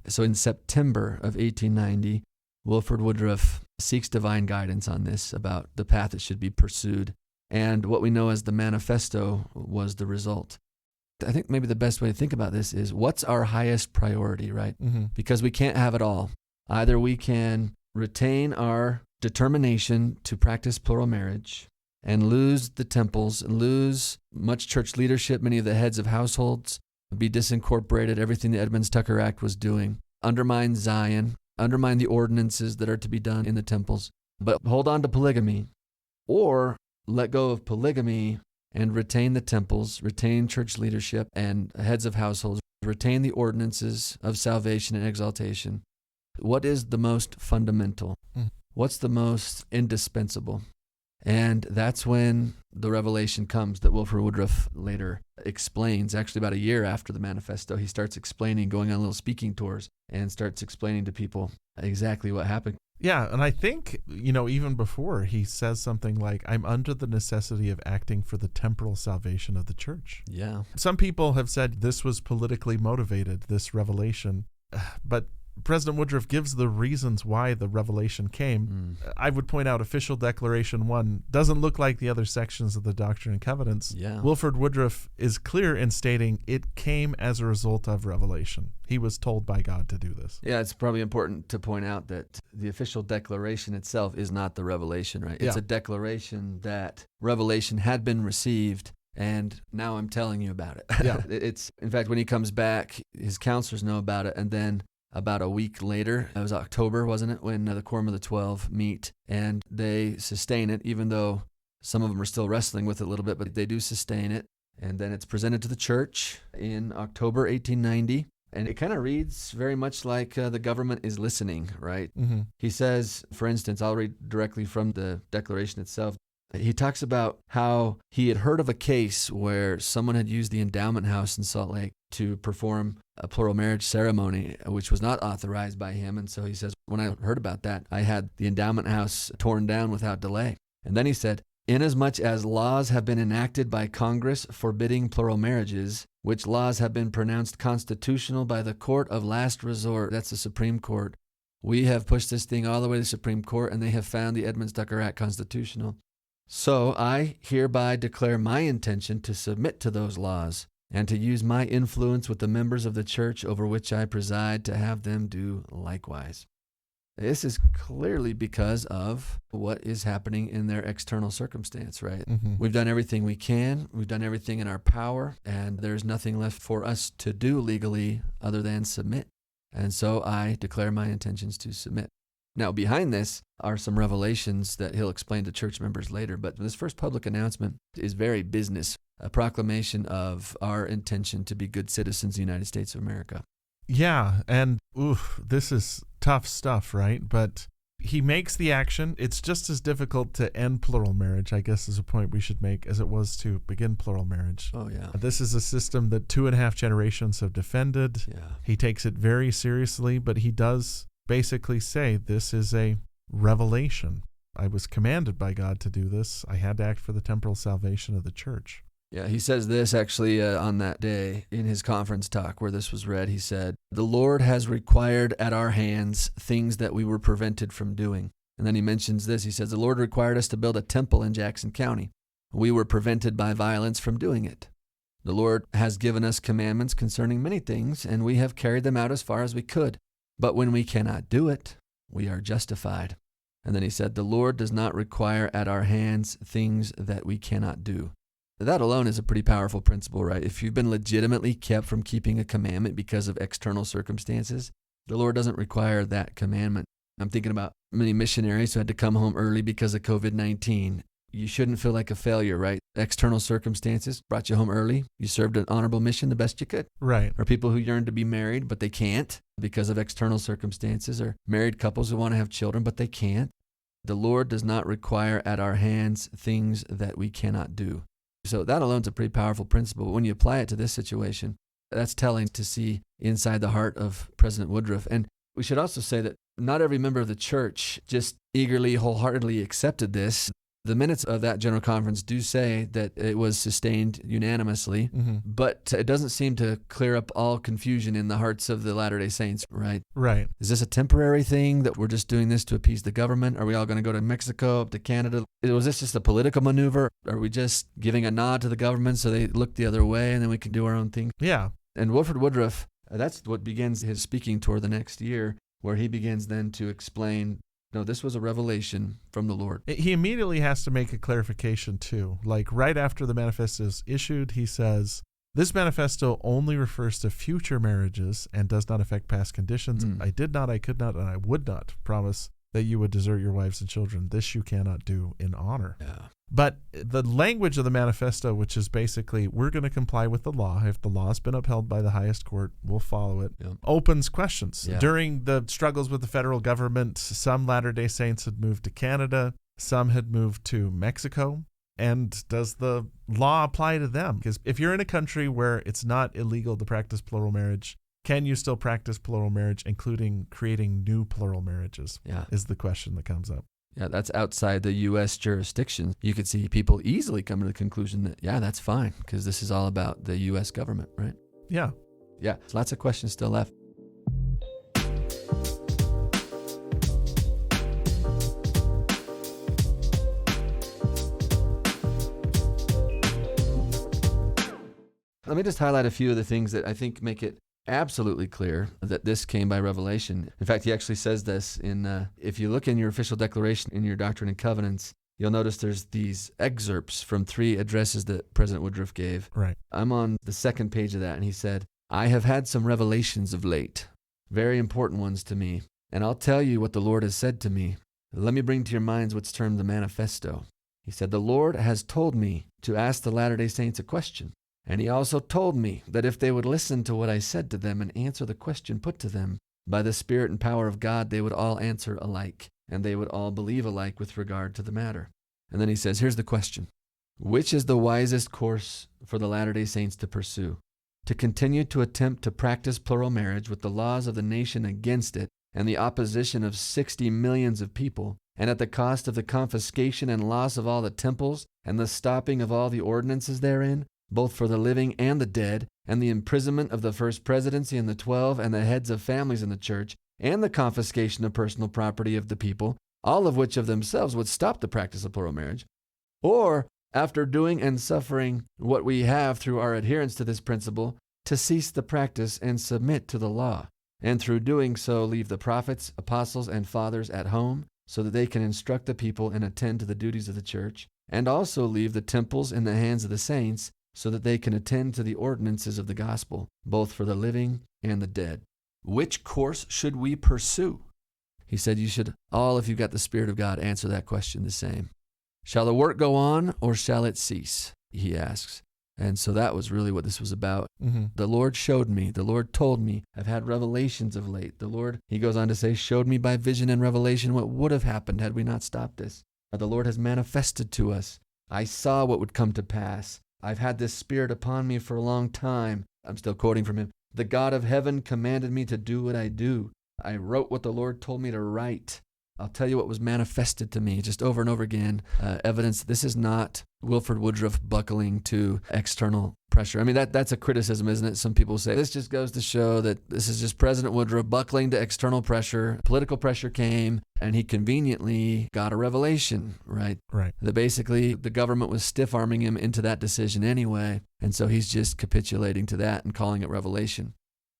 So in September of 1890, Wilfred Woodruff seeks divine guidance on this, about the path that should be pursued. And what we know as the Manifesto was the result. I think maybe the best way to think about this is, what's our highest priority, right? Because we can't have it all. Either we can retain our determination to practice plural marriage and lose the temples, lose much church leadership, many of the heads of households, be disincorporated, everything the Edmunds Tucker Act was doing, undermine Zion, undermine the ordinances that are to be done in the temples, but hold on to polygamy, or let go of polygamy and retain the temples, retain church leadership and heads of households, retain the ordinances of salvation and exaltation. What is the most fundamental? What's the most indispensable? And that's when the revelation comes that Wilfred Woodruff later explains. Actually, about a year after the Manifesto, he starts explaining, going on little speaking tours, and starts explaining to people exactly what happened. Yeah, and I think, even before, he says something like, I'm under the necessity of acting for the temporal salvation of the church. Yeah. Some people have said this was politically motivated, this revelation, but President Woodruff gives the reasons why the revelation came. I would point out Official Declaration 1 doesn't look like the other sections of the Doctrine and Covenants. Yeah. Wilfred Woodruff is clear in stating it came as a result of revelation. He was told by God to do this. Yeah, it's probably important to point out that the official declaration itself is not the revelation, right? It's Yeah. a declaration that revelation had been received, and now I'm telling you about it. Yeah. It's, in fact, when he comes back, his counselors know about it, and then about a week later, it was October, wasn't it, when the Quorum of the 12 meet, and they sustain it, even though some of them are still wrestling with it a little bit, but they do sustain it. And then it's presented to the church in October 1890, and it kind of reads very much like the government is listening, right? Mm-hmm. He says, for instance, I'll read directly from the declaration itself. He talks about how he had heard of a case where someone had used the endowment house in Salt Lake to perform a plural marriage ceremony, which was not authorized by him. And so he says, when I heard about that, I had the endowment house torn down without delay. And then he said, inasmuch as laws have been enacted by Congress forbidding plural marriages, which laws have been pronounced constitutional by the court of last resort, that's the Supreme Court, we have pushed this thing all the way to the Supreme Court, and they have found the Edmunds-Tucker Act constitutional. So I hereby declare my intention to submit to those laws and to use my influence with the members of the church over which I preside to have them do likewise. This is clearly because of what is happening in their external circumstance, right? Mm-hmm. We've done everything we can. We've done everything in our power, and there's nothing left for us to do legally other than submit. And so I declare my intentions to submit. Now, behind this are some revelations that he'll explain to church members later, but this first public announcement is very business, a proclamation of our intention to be good citizens of the United States of America. Yeah, and this is tough stuff, right? But he makes the action. It's just as difficult to end plural marriage, I guess is a point we should make, as it was to begin plural marriage. Oh, yeah. This is a system that 2.5 generations have defended. Yeah. He takes it very seriously, but he does basically say this is a revelation. I was commanded by God to do this. I had to act for the temporal salvation of the church. Yeah, he says this actually on that day in his conference talk where this was read. He said, "The Lord has required at our hands things that we were prevented from doing." And then he mentions this. He says, "The Lord required us to build a temple in Jackson County. We were prevented by violence from doing it. The Lord has given us commandments concerning many things, and we have carried them out as far as we could. But when we cannot do it, we are justified." And then he said, "The Lord does not require at our hands things that we cannot do." That alone is a pretty powerful principle, right? If you've been legitimately kept from keeping a commandment because of external circumstances, the Lord doesn't require that commandment. I'm thinking about many missionaries who had to come home early because of COVID-19. You shouldn't feel like a failure, right? External circumstances brought you home early. You served an honorable mission the best you could. Right. Or people who yearn to be married, but they can't because of external circumstances, or married couples who want to have children, but they can't. The Lord does not require at our hands things that we cannot do. So that alone is a pretty powerful principle. But when you apply it to this situation, that's telling to see inside the heart of President Woodruff. And we should also say that not every member of the church just eagerly, wholeheartedly accepted this. The minutes of that general conference do say that it was sustained unanimously, but it doesn't seem to clear up all confusion in the hearts of the Latter-day Saints, right? Right. Is this a temporary thing that we're just doing this to appease the government? Are we all going to go to Mexico, up to Canada? Was this just a political maneuver? Are we just giving a nod to the government so they look the other way and then we can do our own thing? Yeah. And Wilfred Woodruff, that's what begins his speaking tour the next year, where he begins then to explain, no, this was a revelation from the Lord. He immediately has to make a clarification, too. Like right after the manifesto is issued, he says, this manifesto only refers to future marriages and does not affect past conditions. I did not, I could not, and I would not promise that you would desert your wives and children. This you cannot do in honor. Yeah. But the language of the manifesto, which is basically, we're going to comply with the law. If the law has been upheld by the highest court, we'll follow it. Yeah. Opens questions. Yeah. During the struggles with the federal government, some Latter-day Saints had moved to Canada. Some had moved to Mexico. And does the law apply to them? Because if you're in a country where it's not illegal to practice plural marriage, can you still practice plural marriage, including creating new plural marriages? Yeah. Is the question that comes up. Yeah, that's outside the U.S. jurisdiction. You could see people easily come to the conclusion that, yeah, that's fine, because this is all about the U.S. government, right? Yeah. Yeah, lots of questions still left. Let me just highlight a few of the things that I think make it absolutely clear that this came by revelation. In fact, he actually says this in, if you look in your official declaration in your Doctrine and Covenants, you'll notice there's these excerpts from 3 addresses that President Woodruff gave. Right. I'm on the second page of that, and he said, I have had some revelations of late, very important ones to me, and I'll tell you what the Lord has said to me. Let me bring to your minds what's termed the Manifesto. He said, the Lord has told me to ask the Latter-day Saints a question. And he also told me that if they would listen to what I said to them and answer the question put to them, by the Spirit and power of God, they would all answer alike, and they would all believe alike with regard to the matter. And then he says, here's the question. Which is the wisest course for the Latter-day Saints to pursue? To continue to attempt to practice plural marriage with the laws of the nation against it and the opposition of 60 millions of people, and at the cost of the confiscation and loss of all the temples and the stopping of all the ordinances therein, both for the living and the dead, and the imprisonment of the first presidency and the 12 and the heads of families in the church, and the confiscation of personal property of the people, all of which of themselves would stop the practice of plural marriage, or, after doing and suffering what we have through our adherence to this principle, to cease the practice and submit to the law, and through doing so leave the prophets, apostles, and fathers at home, so that they can instruct the people and attend to the duties of the church, and also leave the temples in the hands of the saints, so that they can attend to the ordinances of the gospel, both for the living and the dead. Which course should we pursue? He said you should all, if you've got the Spirit of God, answer that question the same. Shall the work go on or shall it cease? He asks. And so that was really what this was about. Mm-hmm. The Lord showed me. The Lord told me. I've had revelations of late. The Lord, he goes on to say, showed me by vision and revelation what would have happened had we not stopped this. The Lord has manifested to us. I saw what would come to pass. I've had this Spirit upon me for a long time. I'm still quoting from him. The God of heaven commanded me to do what I do. I wrote what the Lord told me to write. I'll tell you what was manifested to me just over and over again. Evidence this is not Wilfred Woodruff buckling to external pressure. I mean, that's a criticism, isn't it? Some people say this just goes to show that this is just President Woodruff buckling to external pressure. Political pressure came, and he conveniently got a revelation, right? Right. That basically the government was stiff-arming him into that decision anyway, and so he's just capitulating to that and calling it revelation.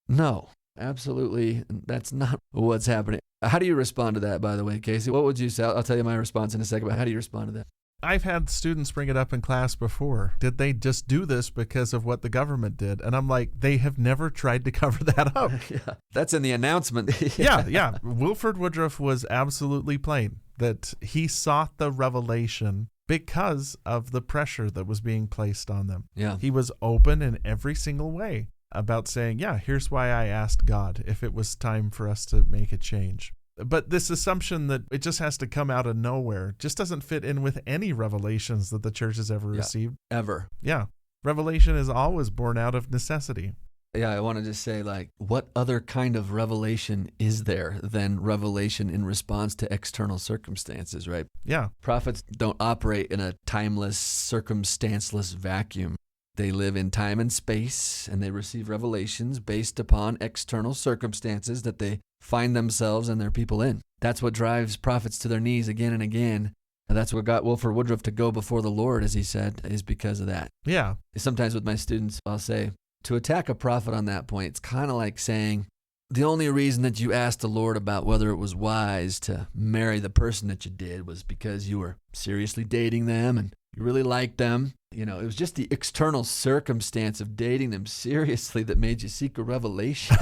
No, absolutely, that's not what's happening. How do you respond to that, by the way, Casey? What would you say? I'll tell you my response in a second, but how do you respond to that? I've had students bring it up in class before. Did they just do this because of what the government did? And I'm like, they have never tried to cover that up. Yeah, that's in the announcement. Yeah. Wilfred Woodruff was absolutely plain that he sought the revelation because of the pressure that was being placed on them. Yeah. He was open in every single way about saying, yeah, here's why I asked God if it was time for us to make a change. But this assumption that it just has to come out of nowhere just doesn't fit in with any revelations that the church has ever received. Ever. Yeah. Revelation is always born out of necessity. Yeah, I want to just say, what other kind of revelation is there than revelation in response to external circumstances, right? Yeah. Prophets don't operate in a timeless, circumstanceless vacuum. They live in time and space, and they receive revelations based upon external circumstances that they find themselves and their people in. That's what drives prophets to their knees again and again. And that's what got Wilfred Woodruff to go before the Lord, as he said, is because of that. Yeah. Sometimes with my students, I'll say, to attack a prophet on that point, it's kind of like saying, the only reason that you asked the Lord about whether it was wise to marry the person that you did was because you were seriously dating them and you really liked them. You know, it was just the external circumstance of dating them seriously that made you seek a revelation.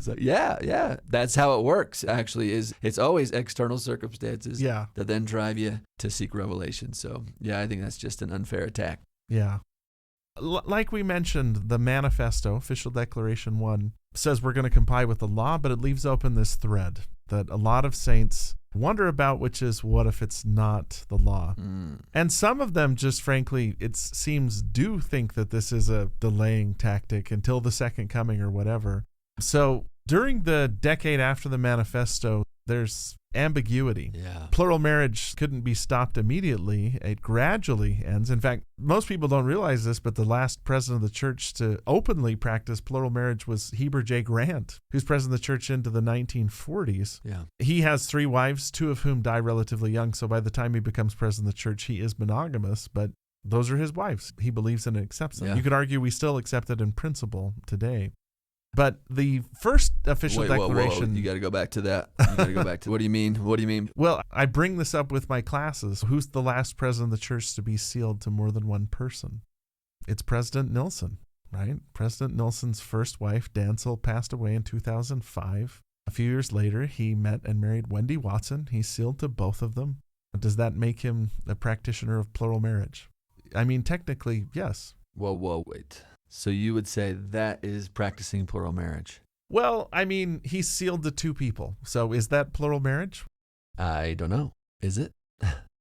So yeah, that's how it works, actually, is it's always external circumstances that then drive you to seek revelation. So yeah, I think that's just an unfair attack. Yeah. Like we mentioned, the Manifesto, Official Declaration 1, says we're going to comply with the law, but it leaves open this thread that a lot of saints wonder about, which is, what if it's not the law? And some of them just frankly, it seems, do think that this is a delaying tactic until the second coming or whatever. So during the decade after the Manifesto, there's ambiguity. Yeah. Plural marriage couldn't be stopped immediately. It gradually ends. In fact, most people don't realize this, but the last president of the church to openly practice plural marriage was Heber J. Grant, who's president of the church into the 1940s. Yeah. He has 3 wives, 2 of whom die relatively young. So by the time he becomes president of the church, he is monogamous. But those are his wives. He believes in and accepts them. Yeah. You could argue we still accept it in principle today. But the first official declaration... Whoa. You got to go back to that. You got to go back to, what do you mean? What do you mean? Well, I bring this up with my classes. Who's the last president of the church to be sealed to more than one person? It's President Nilsson, right? President Nilsson's first wife, Dancel, passed away in 2005. A few years later, he met and married Wendy Watson. He's sealed to both of them. Does that make him a practitioner of plural marriage? I mean, technically, yes. Whoa, wait. So you would say that is practicing plural marriage? Well, I mean, he's sealed to two people. So is that plural marriage? I don't know. Is it?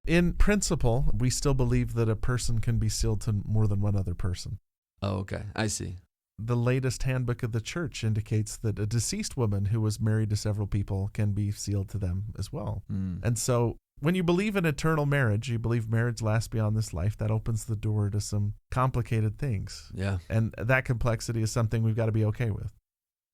In principle, we still believe that a person can be sealed to more than one other person. Oh, okay. I see. The latest handbook of the church indicates that a deceased woman who was married to several people can be sealed to them as well. And so when you believe in eternal marriage, you believe marriage lasts beyond this life, that opens the door to some complicated things. Yeah. And that complexity is something we've got to be okay with.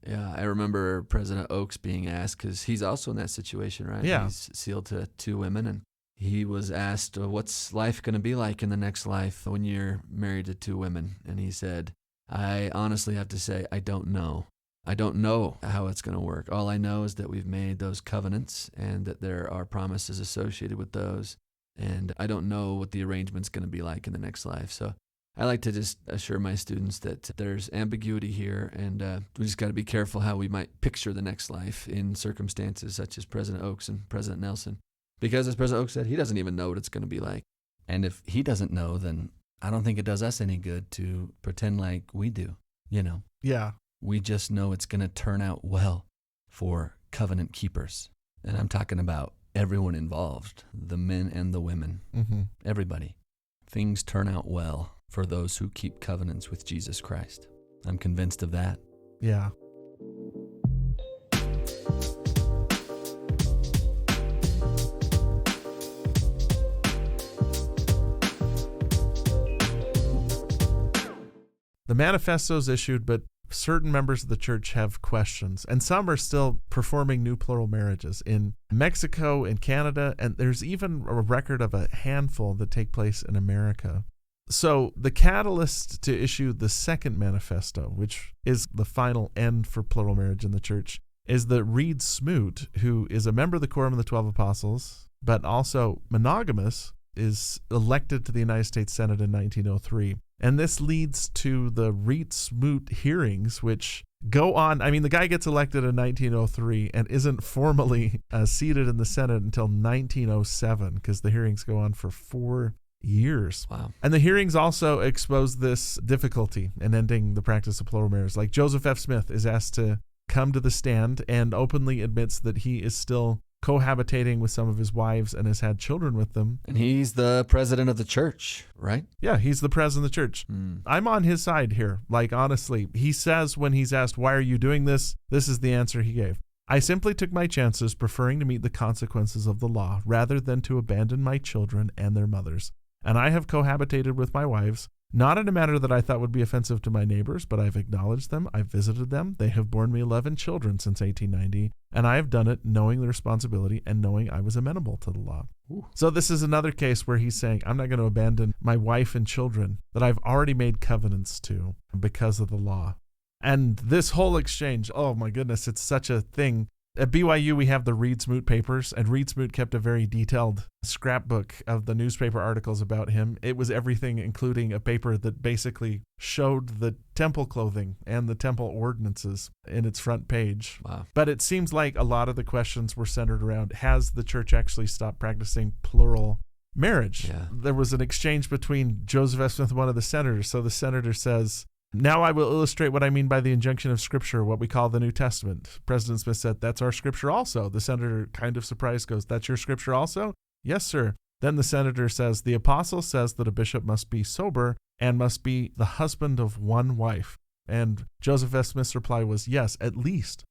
Yeah, I remember President Oaks being asked, because he's also in that situation, right? Yeah. He's sealed to two women, and he was asked, what's life going to be like in the next life when you're married to two women? And he said, I honestly have to say, I don't know. I don't know how it's going to work. All I know is that we've made those covenants and that there are promises associated with those. And I don't know what the arrangement's going to be like in the next life. So I like to just assure my students that there's ambiguity here, and we just got to be careful how we might picture the next life in circumstances such as President Oaks and President Nelson. Because as President Oaks said, he doesn't even know what it's going to be like. And if he doesn't know, then I don't think it does us any good to pretend like we do, Yeah. We just know it's going to turn out well for covenant keepers. And I'm talking about everyone involved, the men and the women, everybody. Things turn out well for those who keep covenants with Jesus Christ. I'm convinced of that. Yeah. The manifesto is issued, but certain members of the church have questions, and some are still performing new plural marriages in Mexico and Canada, and there's even a record of a handful that take place in America. So the catalyst to issue the second manifesto, which is the final end for plural marriage in the church, is that Reed Smoot, who is a member of the Quorum of the 12 Apostles, but also monogamous, is elected to the United States Senate in 1903. And this leads to the Reed Smoot hearings, which go on. I mean, the guy gets elected in 1903 and isn't formally seated in the Senate until 1907, because the hearings go on for 4 years. Wow. And the hearings also expose this difficulty in ending the practice of plural marriage. Like Joseph F. Smith is asked to come to the stand and openly admits that he is still cohabitating with some of his wives and has had children with them. And he's the president of the church, right? Yeah, he's the president of the church. I'm on his side here. Like, honestly, he says when he's asked, why are you doing this? This is the answer he gave. I simply took my chances, preferring to meet the consequences of the law rather than to abandon my children and their mothers. And I have cohabitated with my wives, not in a manner that I thought would be offensive to my neighbors, but I've acknowledged them, I've visited them, they have borne me 11 children since 1890, and I have done it knowing the responsibility and knowing I was amenable to the law. Ooh. So this is another case where he's saying, I'm not going to abandon my wife and children that I've already made covenants to because of the law. And this whole exchange, oh my goodness, it's such a thing. At BYU, we have the Reed Smoot papers, and Reed Smoot kept a very detailed scrapbook of the newspaper articles about him. It was everything, including a paper that basically showed the temple clothing and the temple ordinances in its front page. Wow. But it seems like a lot of the questions were centered around, has the church actually stopped practicing plural marriage? Yeah. There was an exchange between Joseph F. Smith and one of the senators. So the senator says, now I will illustrate what I mean by the injunction of Scripture, what we call the New Testament. President Smith said, that's our Scripture also. The senator, kind of surprised, goes, that's your Scripture also? Yes, sir. Then the senator says, the apostle says that a bishop must be sober and must be the husband of one wife. And Joseph F. Smith's reply was, yes, at least.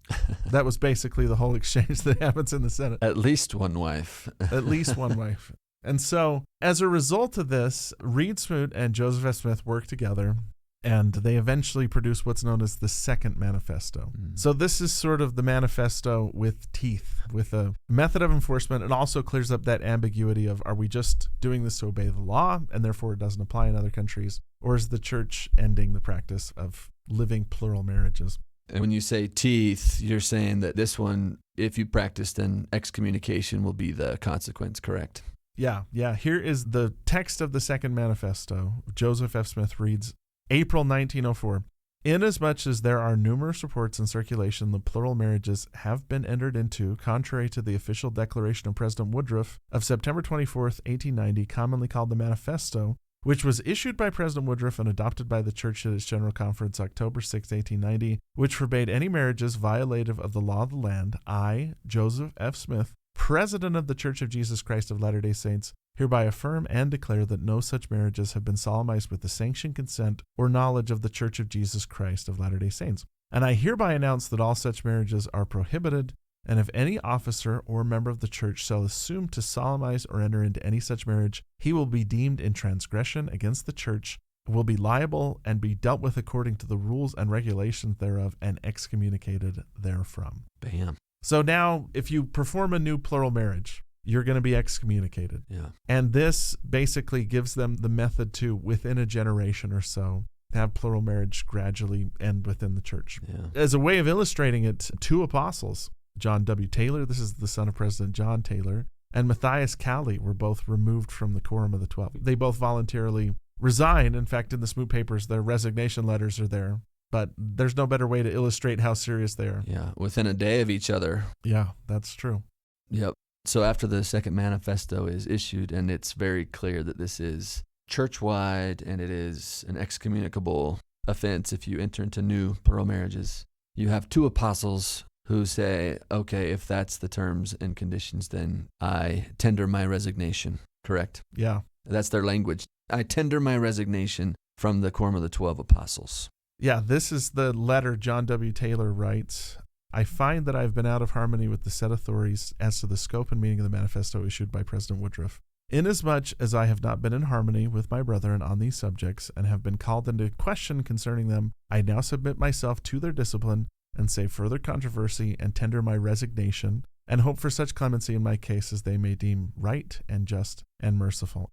That was basically the whole exchange that happens in the Senate. At least one wife. At least one wife. And so, as a result of this, Reed Smoot and Joseph F. Smith worked together. And they eventually produced what's known as the Second Manifesto. So this is sort of the manifesto with teeth, with a method of enforcement. It also clears up that ambiguity of, are we just doing this to obey the law and therefore it doesn't apply in other countries? Or is the church ending the practice of living plural marriages? And when you say teeth, you're saying that this one, if you practice, then excommunication will be the consequence, correct? Yeah. Here is the text of the Second Manifesto. Joseph F. Smith reads, April 1904. Inasmuch as there are numerous reports in circulation that plural marriages have been entered into, contrary to the official declaration of President Woodruff of September 24th, 1890, commonly called the Manifesto, which was issued by President Woodruff and adopted by the Church at its General Conference October 6, 1890, which forbade any marriages violative of the law of the land, I, Joseph F. Smith, President of the Church of Jesus Christ of Latter-day Saints, hereby affirm and declare that no such marriages have been solemnized with the sanction, consent, or knowledge of the Church of Jesus Christ of Latter-day Saints. And I hereby announce that all such marriages are prohibited, and if any officer or member of the church shall assume to solemnize or enter into any such marriage, he will be deemed in transgression against the church, will be liable, and be dealt with according to the rules and regulations thereof, and excommunicated therefrom. Bam. So now, if you perform a new plural marriage, you're going to be excommunicated. Yeah. And this basically gives them the method to, within a generation or so, have plural marriage gradually end within the church. Yeah. As a way of illustrating it, two apostles, John W. Taylor, this is the son of President John Taylor, and Matthias Cowley were both removed from the Quorum of the 12. They both voluntarily resigned. In fact, in the Smoot papers, their resignation letters are there. But there's no better way to illustrate how serious they are. Yeah, within a day of each other. Yeah, that's true. Yep. So after the Second Manifesto is issued, and it's very clear that this is church-wide and it is an excommunicable offense if you enter into new plural marriages, you have two apostles who say, okay, if that's the terms and conditions, then I tender my resignation, correct? Yeah. That's their language. I tender my resignation from the Quorum of the 12 Apostles. Yeah, this is the letter John W. Taylor writes. I find that I have been out of harmony with the said authorities as to the scope and meaning of the manifesto issued by President Woodruff. Inasmuch as I have not been in harmony with my brethren on these subjects and have been called into question concerning them, I now submit myself to their discipline and save further controversy and tender my resignation and hope for such clemency in my case as they may deem right and just and merciful.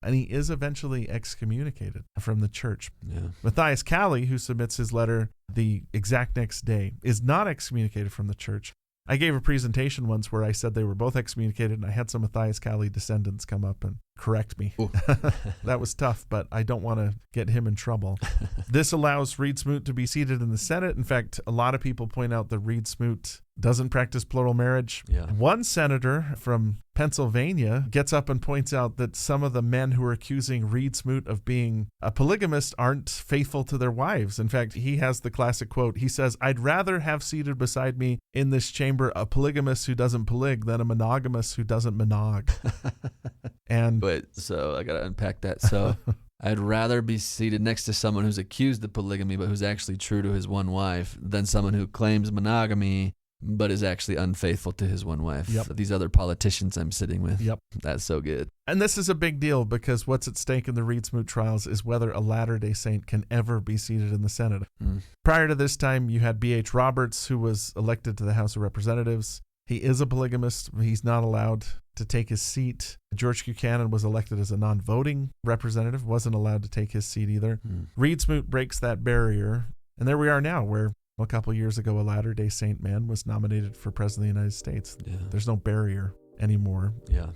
And he is eventually excommunicated from the church. Yeah. Matthias Cowley, who submits his letter the exact next day, is not excommunicated from the church. I gave a presentation once where I said they were both excommunicated, and I had some Matthias Cowley descendants come up and correct me. That was tough, but I don't want to get him in trouble. This allows Reed Smoot to be seated in the Senate. In fact, a lot of people point out that Reed Smoot doesn't practice plural marriage. Yeah. One senator from Pennsylvania gets up and points out that some of the men who are accusing Reed Smoot of being a polygamist aren't faithful to their wives. In fact, he has the classic quote. He says, I'd rather have seated beside me in this chamber a polygamist who doesn't polyg than a monogamous who doesn't monog. And Wait, so I got to unpack that. So I'd rather be seated next to someone who's accused of polygamy but who's actually true to his one wife than someone who claims monogamy but is actually unfaithful to his one wife. Yep. These other politicians I'm sitting with. Yep. That's so good. And this is a big deal because what's at stake in the Reed Smoot trials is whether a Latter-day Saint can ever be seated in the Senate. Prior to this time, you had B.H. Roberts, who was elected to the House of Representatives. He is a polygamist. He's not allowed to take his seat. George Buchanan was elected as a non-voting representative, wasn't allowed to take his seat either. Reed Smoot breaks that barrier. And there we are now, where a couple years ago, a Latter-day Saint man was nominated for President of the United States. Yeah. There's no barrier anymore. Yeah.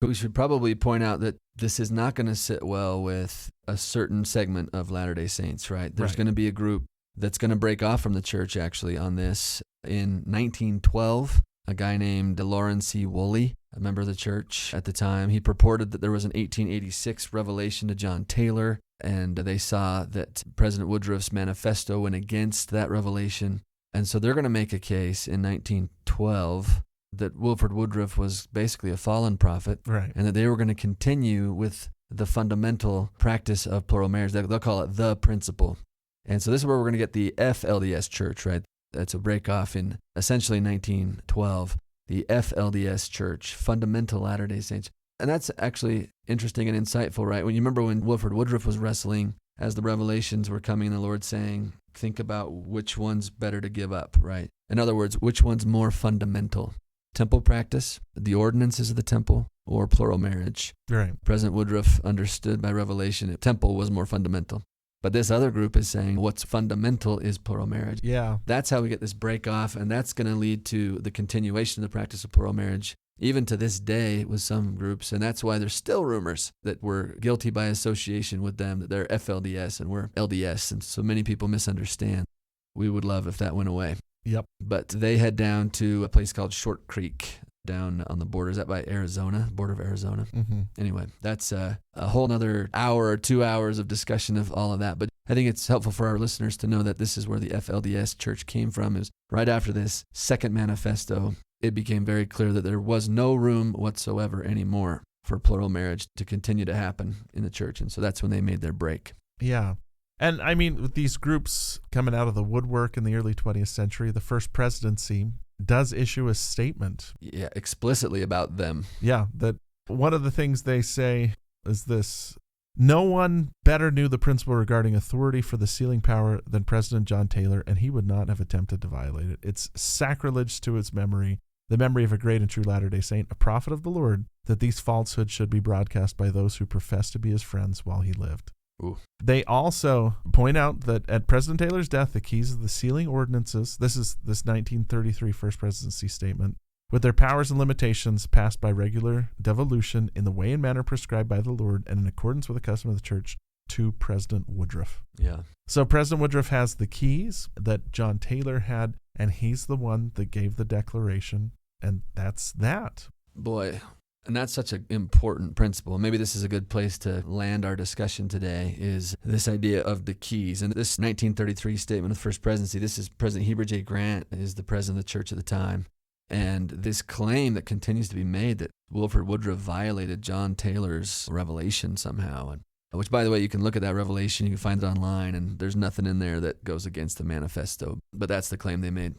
We should probably point out that this is not going to sit well with a certain segment of Latter-day Saints, right? There's going to be a group that's going to break off from the church, actually, on this. In 1912, a guy named Lawrence C. Woolley, a member of the church at the time, he purported that there was an 1886 revelation to John Taylor, and they saw that President Woodruff's manifesto went against that revelation. And so they're going to make a case in 1912 that Wilfred Woodruff was basically a fallen prophet, Right. and that they were going to continue with the fundamental practice of plural marriage. They'll call it the principle. And so this is where we're going to get the FLDS church, right? That's a break-off in essentially 1912, the FLDS Church, Fundamental Latter-day Saints. And that's actually interesting and insightful, right? When you remember when Wilfred Woodruff was wrestling as the revelations were coming, the Lord saying, think about which one's better to give up, right? In other words, which one's more fundamental? Temple practice, the ordinances of the temple, or plural marriage? Right. President Woodruff understood by revelation that temple was more fundamental. But this other group is saying what's fundamental is plural marriage. Yeah. That's how we get this break off, and that's going to lead to the continuation of the practice of plural marriage, even to this day with some groups. And that's why there's still rumors that we're guilty by association with them, that they're FLDS and we're LDS. And so many people misunderstand. We would love if that went away. Yep. But they head down to a place called Short Creek down on the border. Is that by Arizona, border of Arizona? Mm-hmm. Anyway, that's a whole nother hour or 2 hours of discussion of all of that. But I think it's helpful for our listeners to know that this is where the FLDS church came from. It was right after this second manifesto. It became very clear that there was no room whatsoever anymore for plural marriage to continue to happen in the church. And so that's when they made their break. Yeah. And I mean, with these groups coming out of the woodwork in the early 20th century, the First Presidency does issue a statement. Yeah, explicitly about them. Yeah, that one of the things they say is this: no one better knew the principle regarding authority for the sealing power than President John Taylor, and he would not have attempted to violate it. It's sacrilege to his memory, the memory of a great and true Latter-day Saint, a prophet of the Lord, that these falsehoods should be broadcast by those who profess to be his friends while he lived. Ooh. They also point out that at President Taylor's death, the keys of the sealing ordinances, this is this 1933 First Presidency statement, with their powers and limitations passed by regular devolution in the way and manner prescribed by the Lord and in accordance with the custom of the church, to President Woodruff. Yeah. So President Woodruff has the keys that John Taylor had, and he's the one that gave the declaration, and that's that. Boy, and that's such an important principle. Maybe this is a good place to land our discussion today, is this idea of the keys. And this 1933 statement of the First Presidency, this is President Heber J. Grant, is the president of the church at the time. And this claim that continues to be made that Wilfred Woodruff violated John Taylor's revelation somehow, and which, by the way, you can look at that revelation, you can find it online, and there's nothing in there that goes against the manifesto. But that's the claim they made.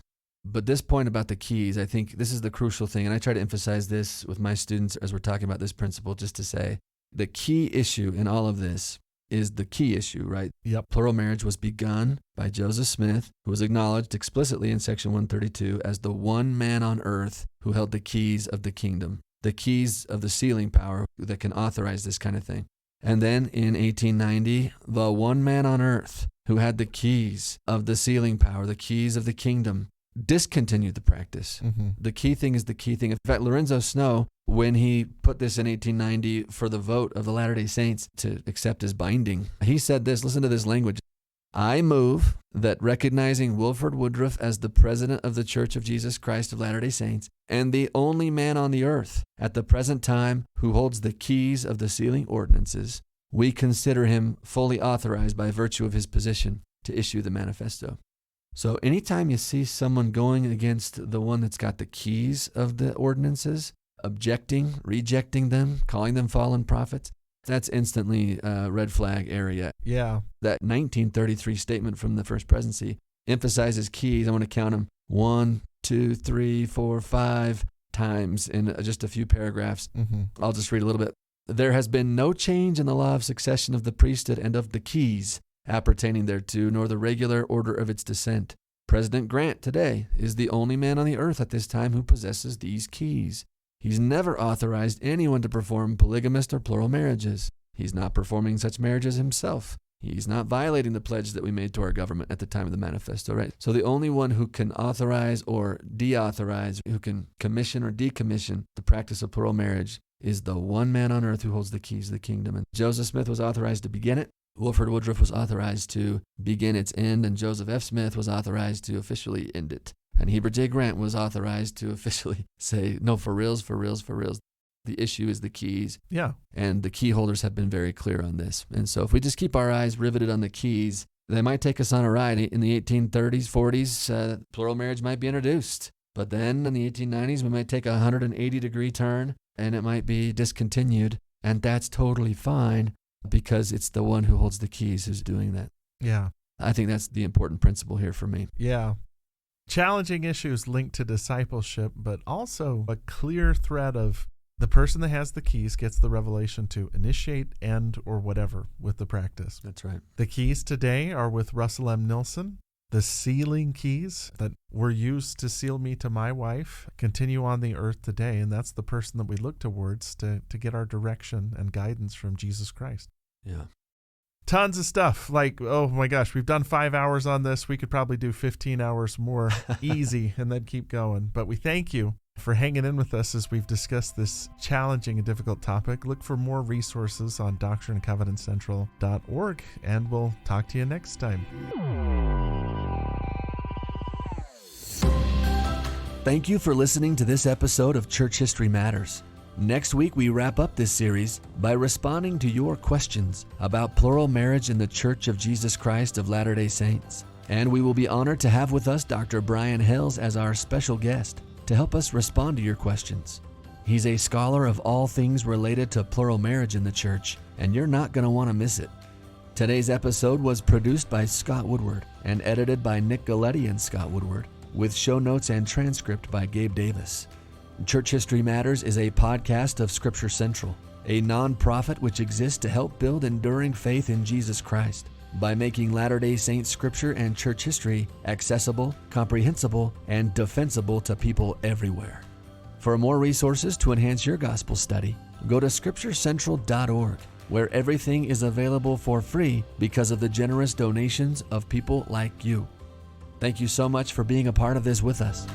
But this point about the keys, I think this is the crucial thing, and I try to emphasize this with my students as we're talking about this principle, just to say the key issue in all of this is the key issue, right? Yep. Plural marriage was begun by Joseph Smith, who was acknowledged explicitly in Section 132 as the one man on earth who held the keys of the kingdom, the keys of the sealing power that can authorize this kind of thing. And then in 1890, the one man on earth who had the keys of the sealing power, the keys of the kingdom, discontinued the practice. Mm-hmm. The key thing is the key thing. In fact, Lorenzo Snow, when he put this in 1890 for the vote of the Latter-day Saints to accept as binding, he said this, listen to this language: I move that recognizing Wilfred Woodruff as the president of the Church of Jesus Christ of Latter-day Saints and the only man on the earth at the present time who holds the keys of the sealing ordinances, we consider him fully authorized by virtue of his position to issue the manifesto. So anytime you see someone going against the one that's got the keys of the ordinances, objecting, rejecting them, calling them fallen prophets, that's instantly a red flag area. Yeah. That 1933 statement from the First Presidency emphasizes keys. I want to count them 1, 2, 3, 4, 5 times in just a few paragraphs. Mm-hmm. I'll just read a little bit. There has been no change in the law of succession of the priesthood and of the keys appertaining thereto, nor the regular order of its descent. President Grant today is the only man on the earth at this time who possesses these keys. He's never authorized anyone to perform polygamist or plural marriages. He's not performing such marriages himself. He's not violating the pledge that we made to our government at the time of the manifesto, right? So the only one who can authorize or deauthorize, who can commission or decommission the practice of plural marriage, is the one man on earth who holds the keys of the kingdom. And Joseph Smith was authorized to begin it. Wilfred Woodruff was authorized to begin its end, and Joseph F. Smith was authorized to officially end it. And Heber J. Grant was authorized to officially say, no, for reals, for reals, for reals. The issue is the keys. Yeah. And the key holders have been very clear on this. And so if we just keep our eyes riveted on the keys, they might take us on a ride. In the 1830s, 40s, plural marriage might be introduced. But then in the 1890s, we might take a 180-degree turn, and it might be discontinued. And that's totally fine, because it's the one who holds the keys who's doing that. Yeah. I think that's the important principle here for me. Yeah. challenging issues linked to discipleship, but also a clear thread of the person that has the keys gets the revelation to initiate, end, or whatever with the practice. That's right. The keys today are with Russell M. Nilsson. The sealing keys that were used to seal me to my wife continue on the earth today, and that's the person that we look towards to get our direction and guidance from Jesus Christ. Yeah. Tons of stuff. Like, oh my gosh, we've done 5 hours on this. We could probably do 15 hours more easy and then keep going. But we thank you for hanging in with us as we've discussed this challenging and difficult topic. Look for more resources on doctrineandcovenantcentral.org, and we'll talk to you next time. Thank you for listening to this episode of Church History Matters. Next week, we wrap up this series by responding to your questions about plural marriage in the Church of Jesus Christ of Latter-day Saints. And we will be honored to have with us Dr. Brian Hales as our special guest to help us respond to your questions. He's a scholar of all things related to plural marriage in the church, and you're not going to want to miss it. Today's episode was produced by Scott Woodward and edited by Nick Galletti and Scott Woodward, with show notes and transcript by Gabe Davis. Church History Matters is a podcast of Scripture Central, a nonprofit which exists to help build enduring faith in Jesus Christ by making Latter-day Saints scripture and church history accessible, comprehensible, and defensible to people everywhere. For more resources to enhance your gospel study, go to scripturecentral.org, where everything is available for free because of the generous donations of people like you. Thank you so much for being a part of this with us.